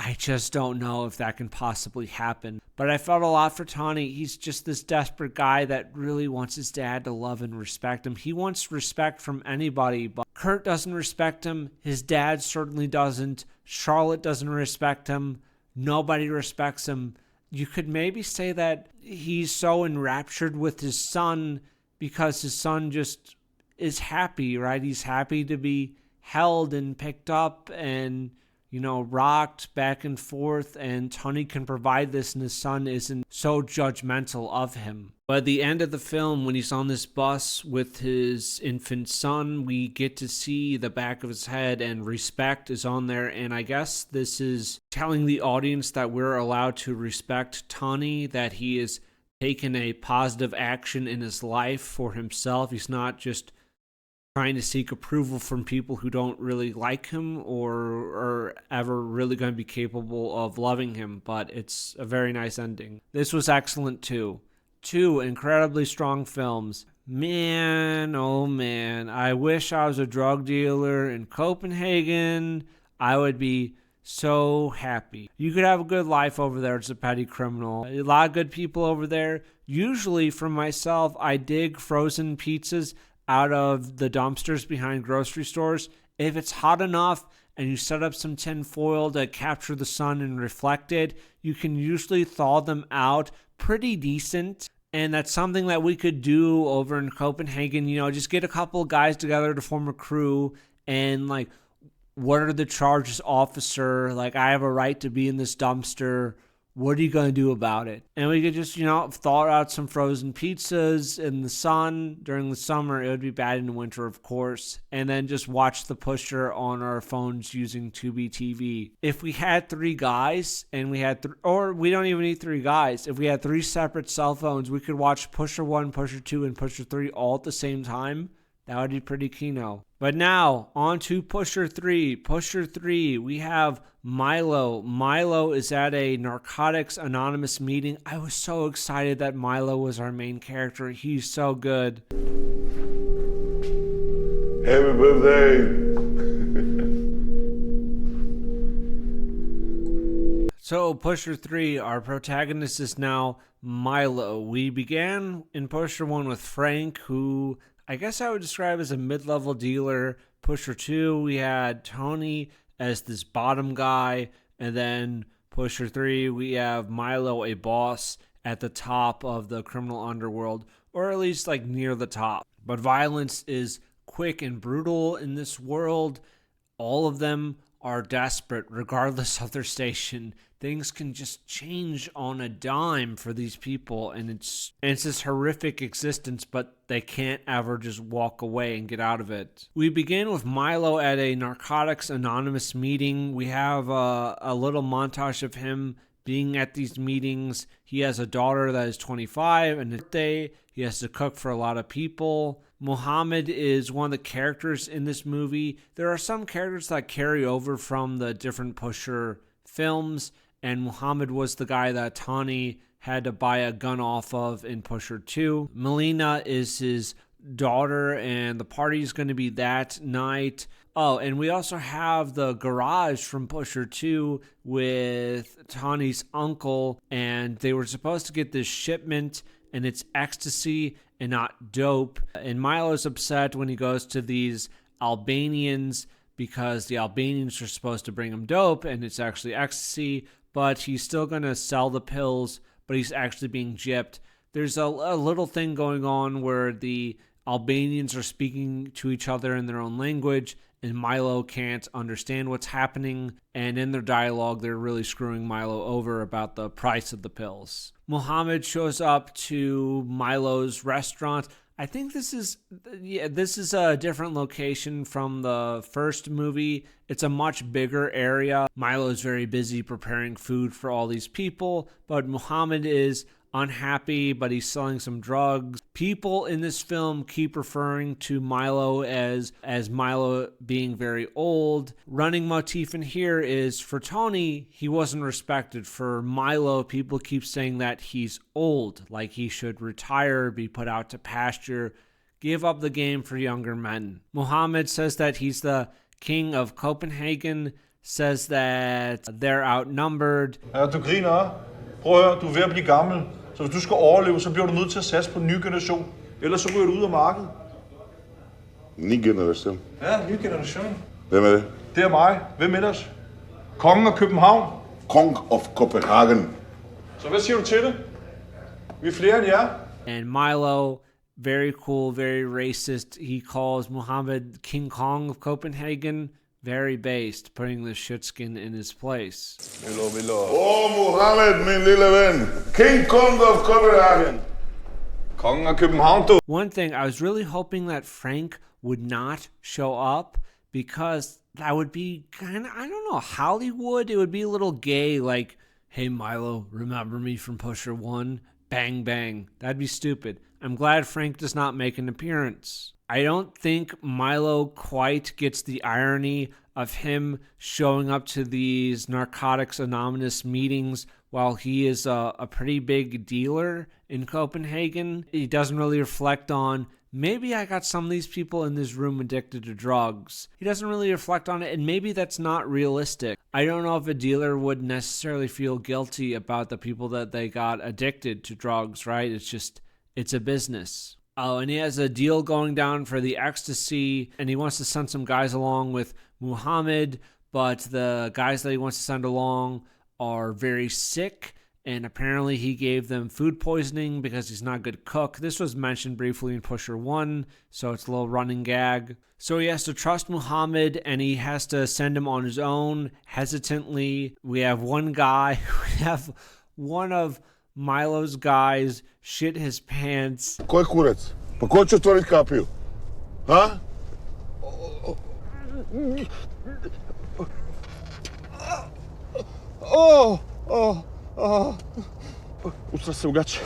I just don't know if that can possibly happen. But I felt a lot for Tawny. He's just this desperate guy that really wants his dad to love and respect him. He wants respect from anybody, but Kurt doesn't respect him. His dad certainly doesn't. Charlotte doesn't respect him. Nobody respects him. You could maybe say that he's so enraptured with his son because his son just is happy, right? He's happy to be held and picked up and, rocked back and forth, and Tony can provide this, and his son isn't so judgmental of him. But at the end of the film, when he's on this bus with his infant son, we get to see the back of his head, and respect is on there, and I guess this is telling the audience that we're allowed to respect Tony, that he has taken a positive action in his life for himself. He's not just trying to seek approval from people who don't really like him or are ever really going to be capable of loving him, but it's a very nice ending. This was excellent too. 2 incredibly strong films. Man, oh man, I wish I was a drug dealer in Copenhagen. I would be so happy. You could have a good life over there as a petty criminal. A lot of good people over there. Usually for myself, I dig frozen pizzas out of the dumpsters behind grocery stores. If it's hot enough and you set up some tin foil to capture the sun and reflect it, you can usually thaw them out pretty decent. And that's something that we could do over in Copenhagen. Just get a couple of guys together to form a crew and what are the charges, officer? I have a right to be in this dumpster. What are you going to do about it? And we could just, thaw out some frozen pizzas in the sun during the summer. It would be bad in the winter, of course. And then just watch The Pusher on our phones using Tubi TV. If we had 3 guys and we had, or we don't even need 3 guys. If we had 3 separate cell phones, we could watch Pusher 1, Pusher 2, and Pusher 3 all at the same time. That would be pretty kino. But now, on to Pusher 3. Pusher 3, we have Milo. Milo is at a Narcotics Anonymous meeting. I was so excited that Milo was our main character. He's so good. Happy birthday! So, Pusher 3, our protagonist is now Milo. We began in Pusher 1 with Frank, who I guess I would describe as a mid-level dealer. Pusher 2, we had Tony as this bottom guy. And then Pusher 3, we have Milo, a boss at the top of the criminal underworld, or at least near the top. But violence is quick and brutal in this world. All of them are desperate, regardless of their station. Things can just change on a dime for these people, and it's this horrific existence, but they can't ever just walk away and get out of it. We begin with Milo at a Narcotics Anonymous meeting. We have a little montage of him being at these meetings. He has a daughter that is 25, and he has to cook for a lot of people. Muhammad is one of the characters in this movie. There are some characters that carry over from the different Pusher films, and Muhammad was the guy that Tawny had to buy a gun off of in Pusher 2. Melina is his daughter, and the party is going to be that night. Oh, and we also have the garage from Pusher 2 with Tawny's uncle, and they were supposed to get this shipment, and it's ecstasy and not dope. And Milo's upset when he goes to these Albanians because the Albanians are supposed to bring him dope, and it's actually ecstasy, but he's still going to sell the pills, but he's actually being gypped. There's a little thing going on where the Albanians are speaking to each other in their own language, and Milo can't understand what's happening, and in their dialogue, they're really screwing Milo over about the price of the pills. Muhammad shows up to Milo's restaurant. I think this is a different location from the first movie. It's a much bigger area. Milo's very busy preparing food for all these people, but Muhammad is unhappy, but he's selling some drugs. People in this film keep referring to Milo as Milo being very old. Running motif in here is for Tony, he wasn't respected. For Milo, people keep saying that he's old, like he should retire, be put out to pasture, give up the game for younger men. Muhammad says that he's the king of Copenhagen, says that they're outnumbered. Ja, du griner, hva'? Prøv at høre, du er ved at blive gammel. Så hvis du skal overleve, så bliver du nødt til at satse på en ny generation. Ellers så ryger du ud af markedet. Ny generation. Ja, ny generation. Hvem er det? Det er mig. Hvem ellers? Kongen af København. Kong of Copenhagen. Så hvad siger du til det? Vi er flere end jer. And Milo, very cool, very racist. He calls Muhammad King Kong of Copenhagen. Very based, putting the shitskin in his place. Muhammad, min lille ven. King Kong of Copenhagen. Kongen af København, du. One thing, I was really hoping that Frank would not show up because that would be kind of, I don't know, Hollywood. It would be a little gay, like, hey, Milo, remember me from Pusher 1? Bang, bang. That'd be stupid. I'm glad Frank does not make an appearance. I don't think Milo quite gets the irony of him showing up to these Narcotics Anonymous meetings while he is a pretty big dealer in Copenhagen. He doesn't really reflect on, maybe I got some of these people in this room addicted to drugs. He doesn't really reflect on it, and maybe that's not realistic. I don't know if a dealer would necessarily feel guilty about the people that they got addicted to drugs, right? It's a business. Oh, and he has a deal going down for the ecstasy, and he wants to send some guys along with Muhammad, but the guys that he wants to send along are very sick, and apparently he gave them food poisoning because he's not a good cook. This was mentioned briefly in Pusher 1, so it's a little running gag. So he has to trust Muhammad, and he has to send him on his own, hesitantly. We have one guy, one of Milo's guys shit his pants. Ko je kurac? Pa ko će otvoriti kapiju? Ha? Ustra se u gaće.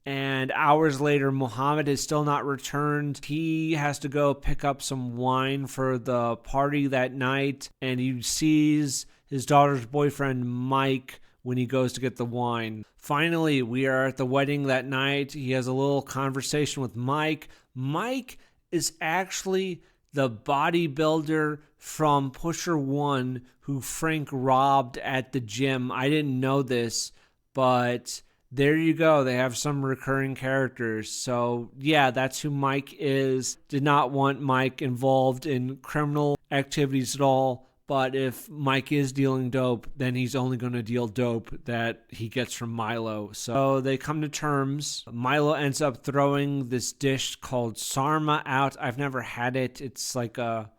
And hours later, Muhammad has still not returned. He has to go pick up some wine for the party that night, and he sees his daughter's boyfriend, Mike, when he goes to get the wine. Finally, we are at the wedding that night. He has a little conversation with Mike. Mike is actually the bodybuilder from Pusher 1 who Frank robbed at the gym. I didn't know this, but there you go. They have some recurring characters. So, yeah, that's who Mike is. Did not want Mike involved in criminal activities at all. But if Mike is dealing dope, then he's only going to deal dope that he gets from Milo. So they come to terms. Milo ends up throwing this dish called sarma out. I've never had it. It's like a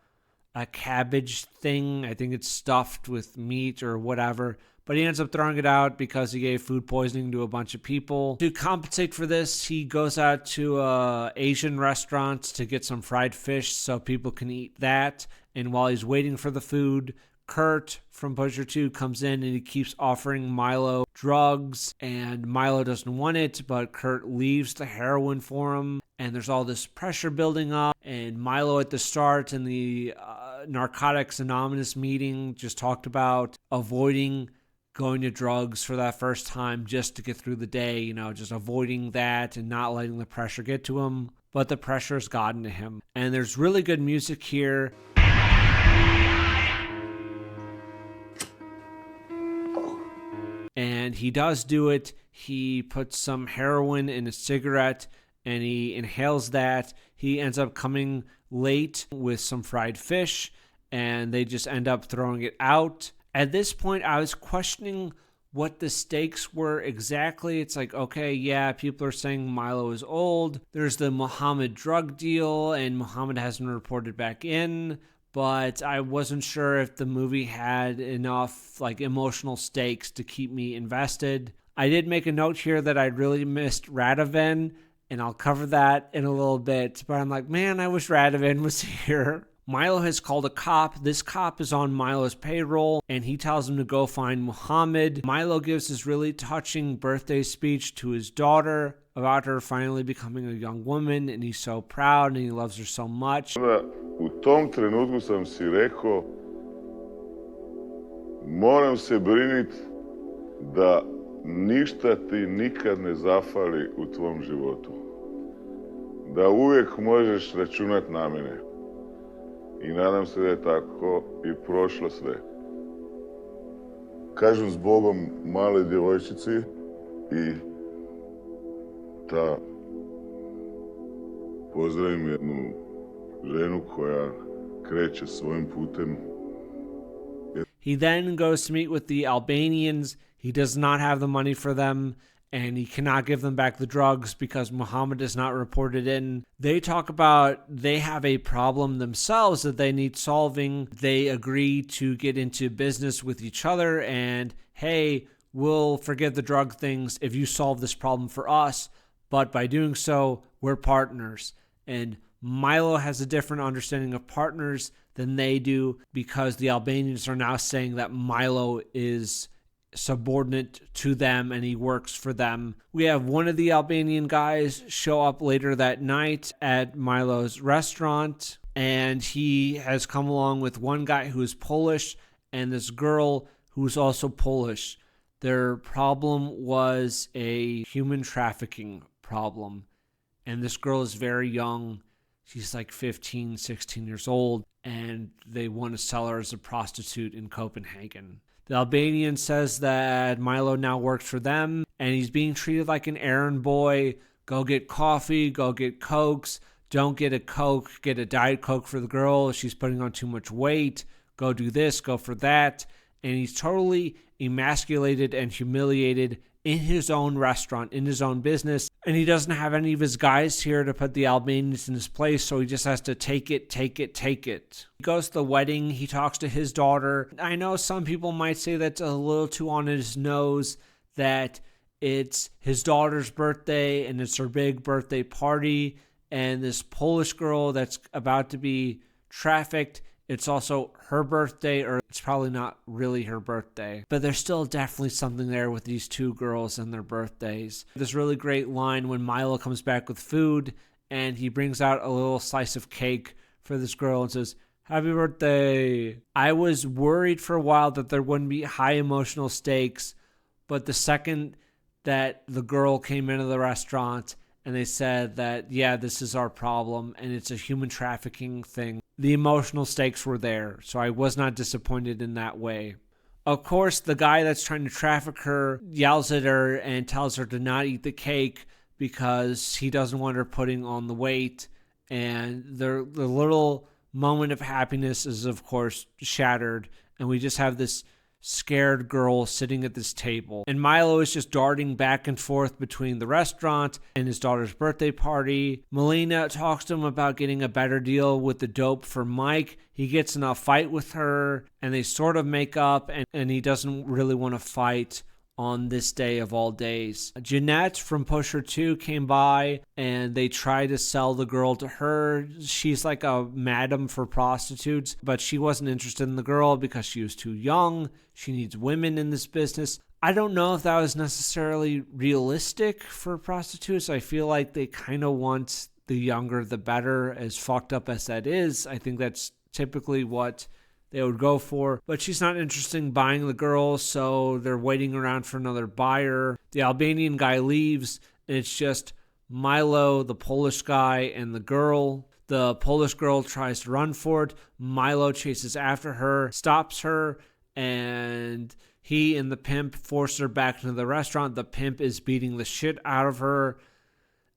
cabbage thing. I think it's stuffed with meat or whatever. But he ends up throwing it out because he gave food poisoning to a bunch of people. To compensate for this, he goes out to an Asian restaurant to get some fried fish so people can eat that. And while he's waiting for the food, Kurt from Pusher 2 comes in and he keeps offering Milo drugs. And Milo doesn't want it, but Kurt leaves the heroin for him. And there's all this pressure building up. And Milo at the start in the Narcotics Anonymous meeting just talked about avoiding going to drugs for that first time just to get through the day, just avoiding that and not letting the pressure get to him. But the pressure's gotten to him. And there's really good music here. And he does do it. He puts some heroin in a cigarette and he inhales that. He ends up coming late with some fried fish and they just end up throwing it out. At this point, I was questioning what the stakes were exactly. It's like, okay, yeah, people are saying Milo is old. There's the Muhammad drug deal and Muhammad hasn't reported back in. But I wasn't sure if the movie had enough emotional stakes to keep me invested. I did make a note here that I really missed Radovan, and I'll cover that in a little bit. But I'm like, man, I wish Radovan was here. Milo has called a cop. This cop is on Milo's payroll, and he tells him to go find Muhammad. Milo gives this really touching birthday speech to his daughter about her finally becoming a young woman, and he's so proud, and he loves her so much. U tom trenutku sam si rekao, moram se briniti da ništa ti nikad ne zafali u tvom životu. Da uvijek možeš računati na mene. I nadam se da je tako i prošlo sve. kažem zbogom male djevojčici i da pozdravim jednu ženu koja kreće svojim putem. He then goes to meet with the Albanians. He does not have the money for them, and he cannot give them back the drugs because Muhammad is not reported in. They talk about they have a problem themselves that they need solving. They agree to get into business with each other and, hey, we'll forget the drug things if you solve this problem for us. But by doing so, we're partners. And Milo has a different understanding of partners than they do because the Albanians are now saying that Milo is subordinate to them and he works for them. We have one of the Albanian guys show up later that night at Milo's restaurant, and he has come along with one guy who is Polish and this girl who's also Polish. Their problem was a human trafficking problem, and this girl is very young. She's like 15, 16 years old, and they want to sell her as a prostitute in Copenhagen. The Albanian says that Milo now works for them, and he's being treated like an errand boy. Go get coffee, go get Cokes. Don't get a Coke, get a Diet Coke for the girl. She's putting on too much weight. Go do this, go for that. And he's totally emasculated and humiliated in his own restaurant, in his own business. And he doesn't have any of his guys here to put the Albanians in his place, so he just has to take it. He goes to the wedding. He talks to his daughter. I know some people might say that's a little too on his nose, that it's his daughter's birthday and it's her big birthday party, and this Polish girl that's about to be trafficked, it's also her birthday, or it's probably not really her birthday. But there's still definitely something there with these two girls and their birthdays. This really great line when Milo comes back with food and he brings out a little slice of cake for this girl and says, "Happy birthday." I was worried for a while that there wouldn't be high emotional stakes, but the second that the girl came into the restaurant and they said that, yeah, this is our problem and it's a human trafficking thing, the emotional stakes were there, so I was not disappointed in that way. Of course, the guy that's trying to traffic her yells at her and tells her to not eat the cake because he doesn't want her putting on the weight, and the little moment of happiness is, of course, shattered, and we just have this scared girl sitting at this table. And Milo is just darting back and forth between the restaurant and his daughter's birthday party. Melina talks to him about getting a better deal with the dope for Mike. He gets in a fight with her and they sort of make up, and he doesn't really want to fight on this day of all days. Jeanette from Pusher 2 came by and they tried to sell the girl to her. She's like a madam for prostitutes, but she wasn't interested in the girl because she was too young. She needs women in this business. I don't know if that was necessarily realistic for prostitutes. I feel like they kind of want the younger the better, as fucked up as that is. I think that's typically what they would go for, but she's not interested in buying the girl, so they're waiting around for another buyer. The Albanian guy leaves, and it's just Milo, the Polish guy, and the girl. The Polish girl tries to run for it. Milo chases after her, stops her, and he and the pimp force her back into the restaurant. The pimp is beating the shit out of her,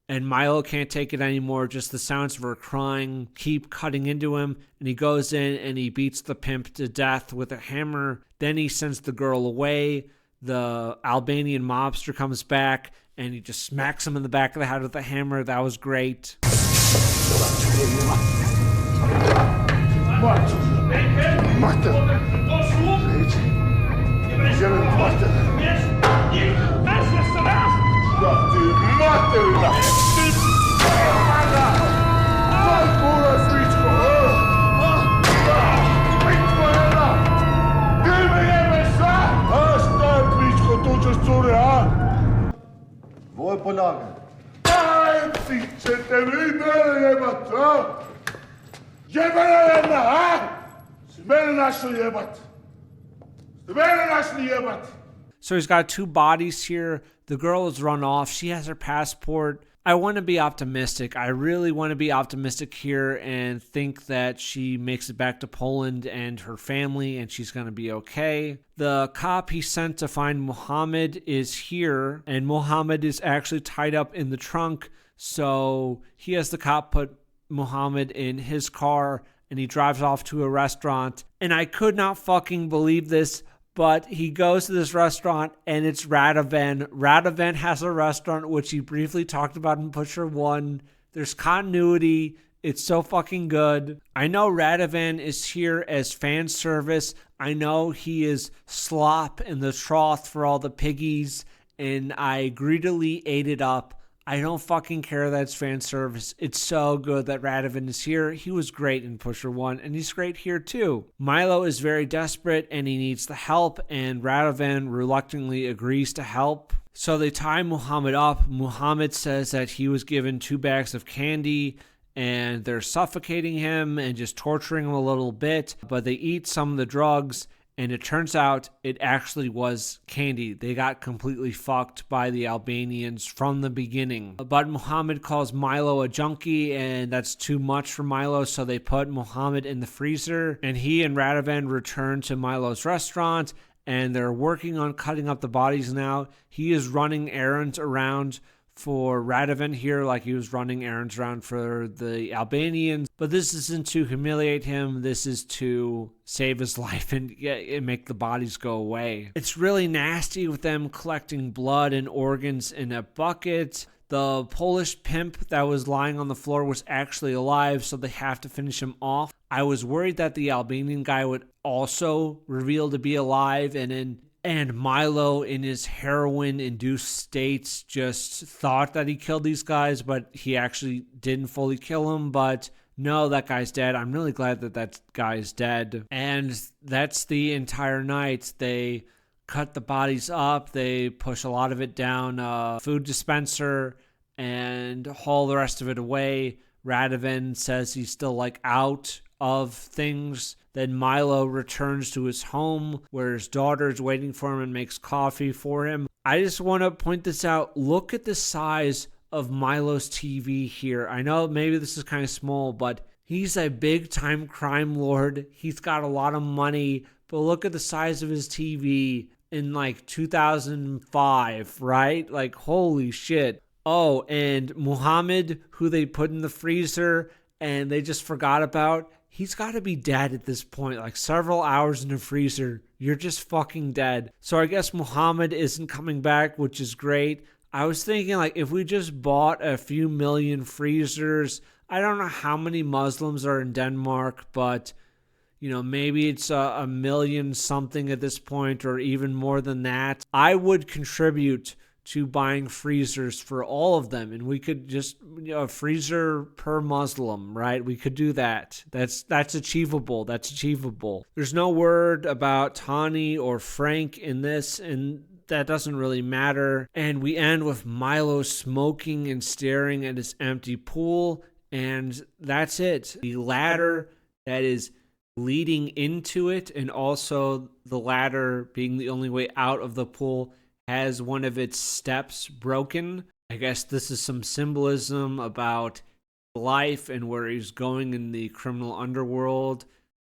and Milo can't take it anymore. Just the sounds of her crying keep cutting into him, and he goes in and he beats the pimp to death with a hammer. Then he sends the girl away. The Albanian mobster comes back, and he just smacks him in the back of the head with a hammer. That was great. Hvor er på laget? Nej, sæt dem i med jebbat, ha? Jebbat, ha? Smell national jebbat. Smell national jebbat. So he's got two bodies here. The girl has run off. She has her passport. I want to be optimistic. I really want to be optimistic here and think that she makes it back to Poland and her family and she's going to be okay. The cop he sent to find Muhammad is here, and Muhammad is actually tied up in the trunk. So he has the cop put Muhammad in his car and he drives off to a restaurant. And I could not fucking believe this, but he goes to this restaurant and it's Radovan. Radovan has a restaurant, which he briefly talked about in Pusher 1. There's continuity. It's so fucking good. I know Radovan is here as fan service. I know he is slop in the trough for all the piggies, and I greedily ate it up. I don't fucking care that it's fan service. It's so good that Radovan is here. He was great in Pusher 1, and he's great here too. Milo is very desperate, and he needs the help, and Radovan reluctantly agrees to help. So they tie Muhammad up. Muhammad says that he was given 2 bags of candy, and they're suffocating him and just torturing him a little bit, but they eat some of the drugs. And it turns out it actually was candy. They got completely fucked by the Albanians from the beginning. But Muhammad calls Milo a junkie, and that's too much for Milo, so they put Muhammad in the freezer. And he and Radovan return to Milo's restaurant, and they're working on cutting up the bodies now. He is running errands around for Radovan here, like he was running errands around for the Albanians. But this isn't to humiliate him. This is to save his life and make the bodies go away. It's really nasty with them collecting blood and organs in a bucket. The Polish pimp that was lying on the floor was actually alive, so they have to finish him off. I was worried that the Albanian guy would also reveal to be alive, and Milo, in his heroin-induced states, just thought that he killed these guys, but he actually didn't fully kill them. But no, that guy's dead. I'm really glad that that guy's dead. And that's the entire night. They cut the bodies up. They push a lot of it down a food dispenser and haul the rest of it away. Radovan says he's still out of things. Then Milo returns to his home where his daughter is waiting for him and makes coffee for him. I just want to point this out. Look at the size of Milo's TV here. I know maybe this is kind of small, but he's a big time crime lord. He's got a lot of money, but look at the size of his TV in 2005, right? Holy shit. Oh, and Muhammad, who they put in the freezer and they just forgot about, he's got to be dead at this point. Several hours in the freezer, you're just fucking dead. So I guess Muhammad isn't coming back, which is great. I was thinking, if we just bought a few million freezers, I don't know how many Muslims are in Denmark, but, maybe it's a million something at this point, or even more than that. I would contribute to buying freezers for all of them, and we could just a freezer per Muslim, right? We could do that. That's achievable. There's no word about Tani or Frank in this, and that doesn't really matter. And we end with Milo smoking and staring at his empty pool, and that's it. The ladder that is leading into it, and also the ladder being the only way out of the pool, has one of its steps broken. I guess this is some symbolism about life and where he's going in the criminal underworld.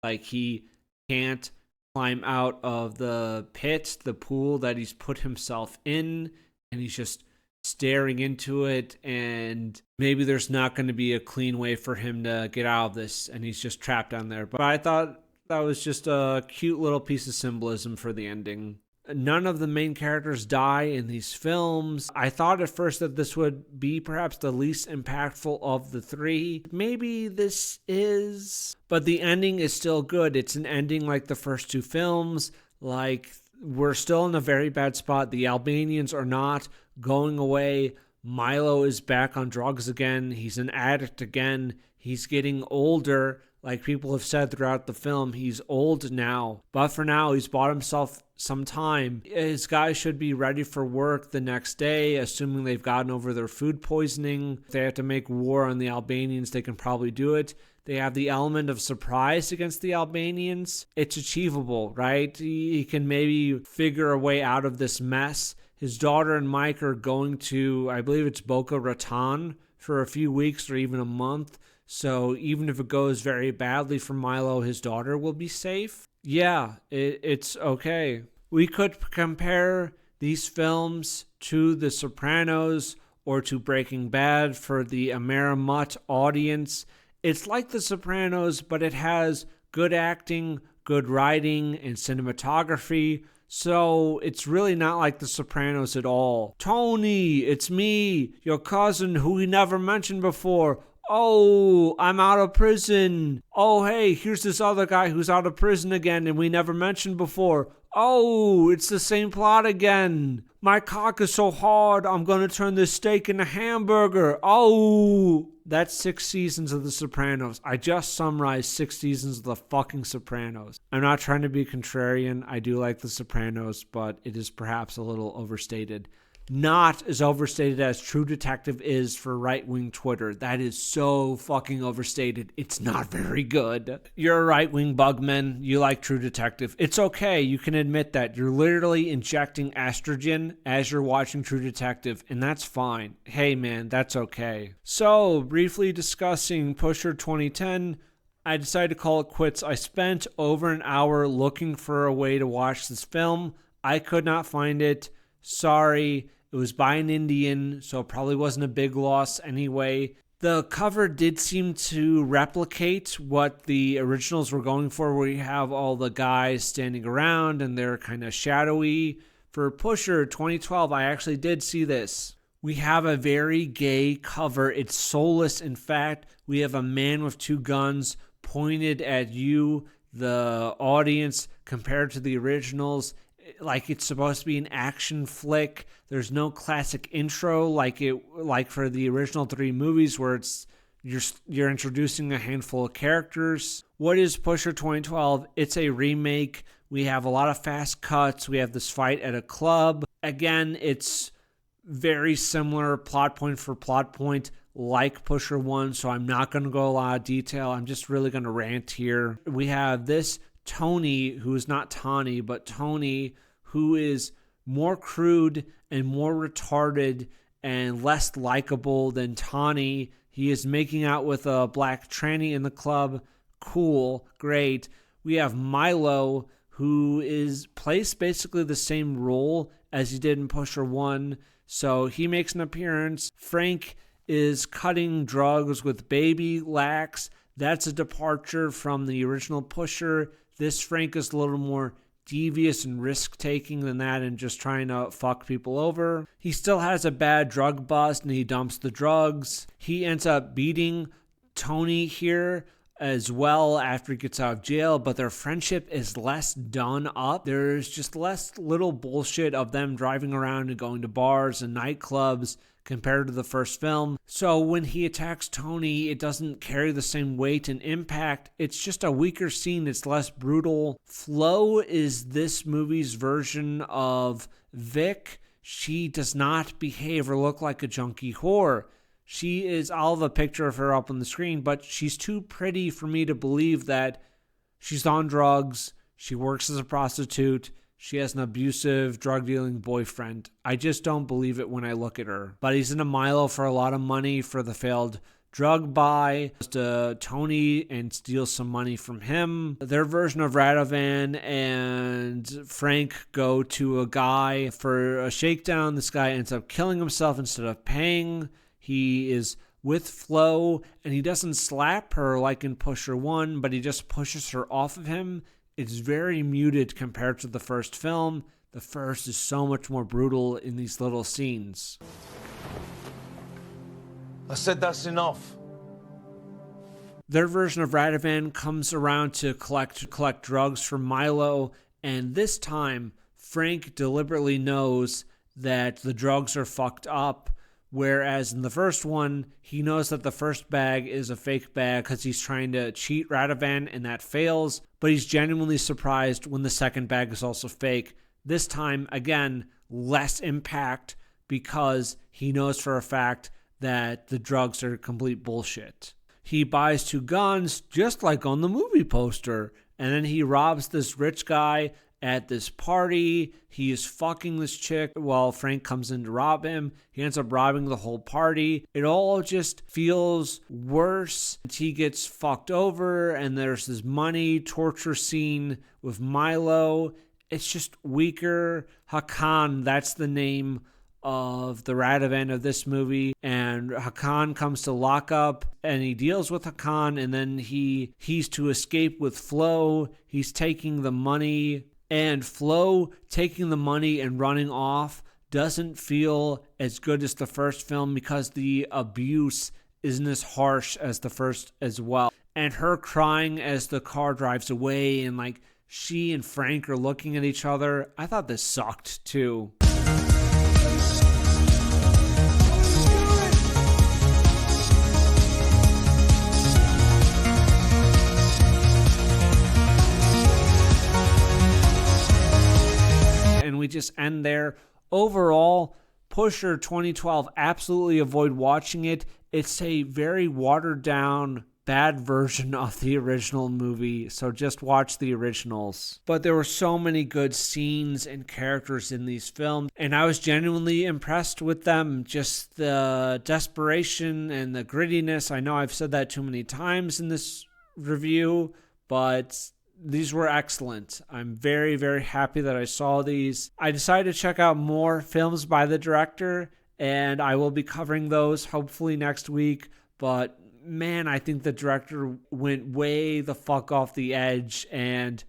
He can't climb out of the pit, the pool that he's put himself in, and he's just staring into it, and maybe there's not going to be a clean way for him to get out of this, and he's just trapped down there. But I thought that was just a cute little piece of symbolism for the ending. None of the main characters die in these films. I thought at first that this would be perhaps the least impactful of the 3. Maybe this is. But the ending is still good. It's an ending like the first 2 films. We're still in a very bad spot. The Albanians are not going away. Milo is back on drugs again. He's an addict again. He's getting older. Like people have said throughout the film, he's old now. But for now, he's bought himself some time. His guys should be ready for work the next day, assuming they've gotten over their food poisoning. If they have to make war on the Albanians, they can probably do it. They have the element of surprise against the Albanians. It's achievable, right? He can maybe figure a way out of this mess. His daughter and Mike are going to, I believe it's Boca Raton for a few weeks or even a month. So even if it goes very badly for Milo, his daughter will be safe. Yeah, it's okay. We could compare these films to The Sopranos or to Breaking Bad for the Amerimut audience. It's like The Sopranos, but it has good acting, good writing, and cinematography. So it's really not like The Sopranos at all. Tony, it's me, your cousin who we never mentioned before. Oh, I'm out of prison. Oh, hey, here's this other guy who's out of prison again and we never mentioned before. Oh, it's the same plot again. My cock is so hard, I'm going to turn this steak into hamburger. Oh, that's 6 seasons of The Sopranos. I just summarized 6 seasons of the fucking Sopranos. I'm not trying to be contrarian. I do like The Sopranos, but it is perhaps a little overstated. Not as overstated as True Detective is for right-wing Twitter. That is so fucking overstated. It's not very good. You're a right-wing bugman. You like True Detective. It's okay. You can admit that. You're literally injecting estrogen as you're watching True Detective, and that's fine. Hey, man, that's okay. So, briefly discussing Pusher 2010, I decided to call it quits. I spent over an hour looking for a way to watch this film. I could not find it. Sorry. It was by an Indian, so it probably wasn't a big loss anyway. The cover did seem to replicate what the originals were going for, where you have all the guys standing around and they're kind of shadowy. For Pusher 2012, I actually did see this. We have a very gay cover. It's soulless. In fact, we have a man with 2 guns pointed at you, the audience, compared to the originals. Like it's supposed to be an action flick. There's no classic intro like for the original 3 movies where it's you're introducing a handful of characters. What is Pusher 2012? It's a remake. We have a lot of fast cuts. We have this fight at a club. Again, it's very similar plot point for plot point like Pusher 1, so I'm not going to go a lot of detail. I'm just really going to rant here. We have this Tony, who is not Tawny, but Tony, who is more crude and more retarded and less likable than Tawny. He is making out with a black tranny in the club. Cool, great. We have Milo, who plays basically the same role as he did in Pusher 1. So he makes an appearance. Frank is cutting drugs with Baby Lax. That's a departure from the original Pusher. This Frank is a little more devious and risk-taking than that and just trying to fuck people over. He still has a bad drug bust and he dumps the drugs. He ends up beating Tony here as well after he gets out of jail, but their friendship is less done up. There's just less little bullshit of them driving around and going to bars and nightclubs compared to the first film. So when he attacks Tony, it doesn't carry the same weight and impact. It's just a weaker scene. It's less brutal. Flo is this movie's version of Vic. She does not behave or look like a junkie whore. She is, I'll have a picture of her up on the screen, but she's too pretty for me to believe that she's on drugs, she works as a prostitute, she has an abusive, drug-dealing boyfriend. I just don't believe it when I look at her. But he's in a Milo for a lot of money for the failed drug buy. Goes to Tony and steals some money from him. Their version of Radovan and Frank go to a guy for a shakedown. This guy ends up killing himself instead of paying. He is with Flo, and he doesn't slap her like in Pusher 1, but he just pushes her off of him. It's very muted compared to the first film. The first is so much more brutal in these little scenes. I said that's enough. Their version of Radovan comes around to collect drugs from Milo, and this time Frank deliberately knows that the drugs are fucked up. Whereas in the first one, he knows that the first bag is a fake bag because he's trying to cheat Radovan and that fails, but he's genuinely surprised when the second bag is also fake. This time, again, less impact because he knows for a fact that the drugs are complete bullshit. He buys 2 guns just like on the movie poster, and then he robs this rich guy at this party. He is fucking this chick while Frank comes in to rob him. He ends up robbing the whole party. It all just feels worse. He gets fucked over, and there's this money torture scene with Milo. It's just weaker. Hakan, that's the name of the Radovan of this movie, and Hakan comes to lock up, and he deals with Hakan, and then he's to escape with Flo. He's taking the money, and Flo taking the money and running off doesn't feel as good as the first film because the abuse isn't as harsh as the first as well. And her crying as the car drives away, and like she and Frank are looking at each other. I thought this sucked too. We just end there. Overall, Pusher 2012, absolutely avoid watching it. It's a very watered down, bad version of the original movie, so just watch the originals. But there were so many good scenes and characters in these films, and I was genuinely impressed with them. Just the desperation and the grittiness. I know I've said that too many times in this review, but these were excellent. I'm very, very happy that I saw these. I decided to check out more films by the director, and I will be covering those hopefully next week. But man, I think the director went way the fuck off the edge, and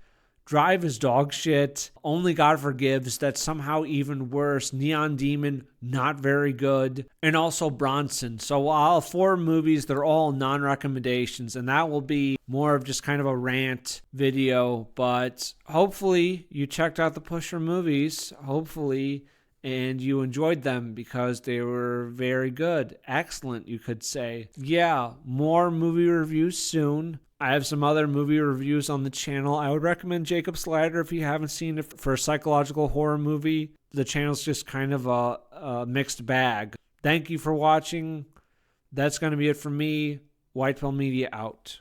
Drive is dog shit. Only God Forgives, that's somehow even worse. Neon Demon, not very good. And also Bronson. So all 4 movies, they're all non-recommendations, and that will be more of just kind of a rant video. But hopefully you checked out the Pusher movies, hopefully, and you enjoyed them because they were very good. Excellent, you could say. Yeah, more movie reviews soon. I have some other movie reviews on the channel. I would recommend Jacob's Ladder if you haven't seen it for a psychological horror movie. The channel's just kind of a mixed bag. Thank you for watching. That's going to be it for me. White Pill Media out.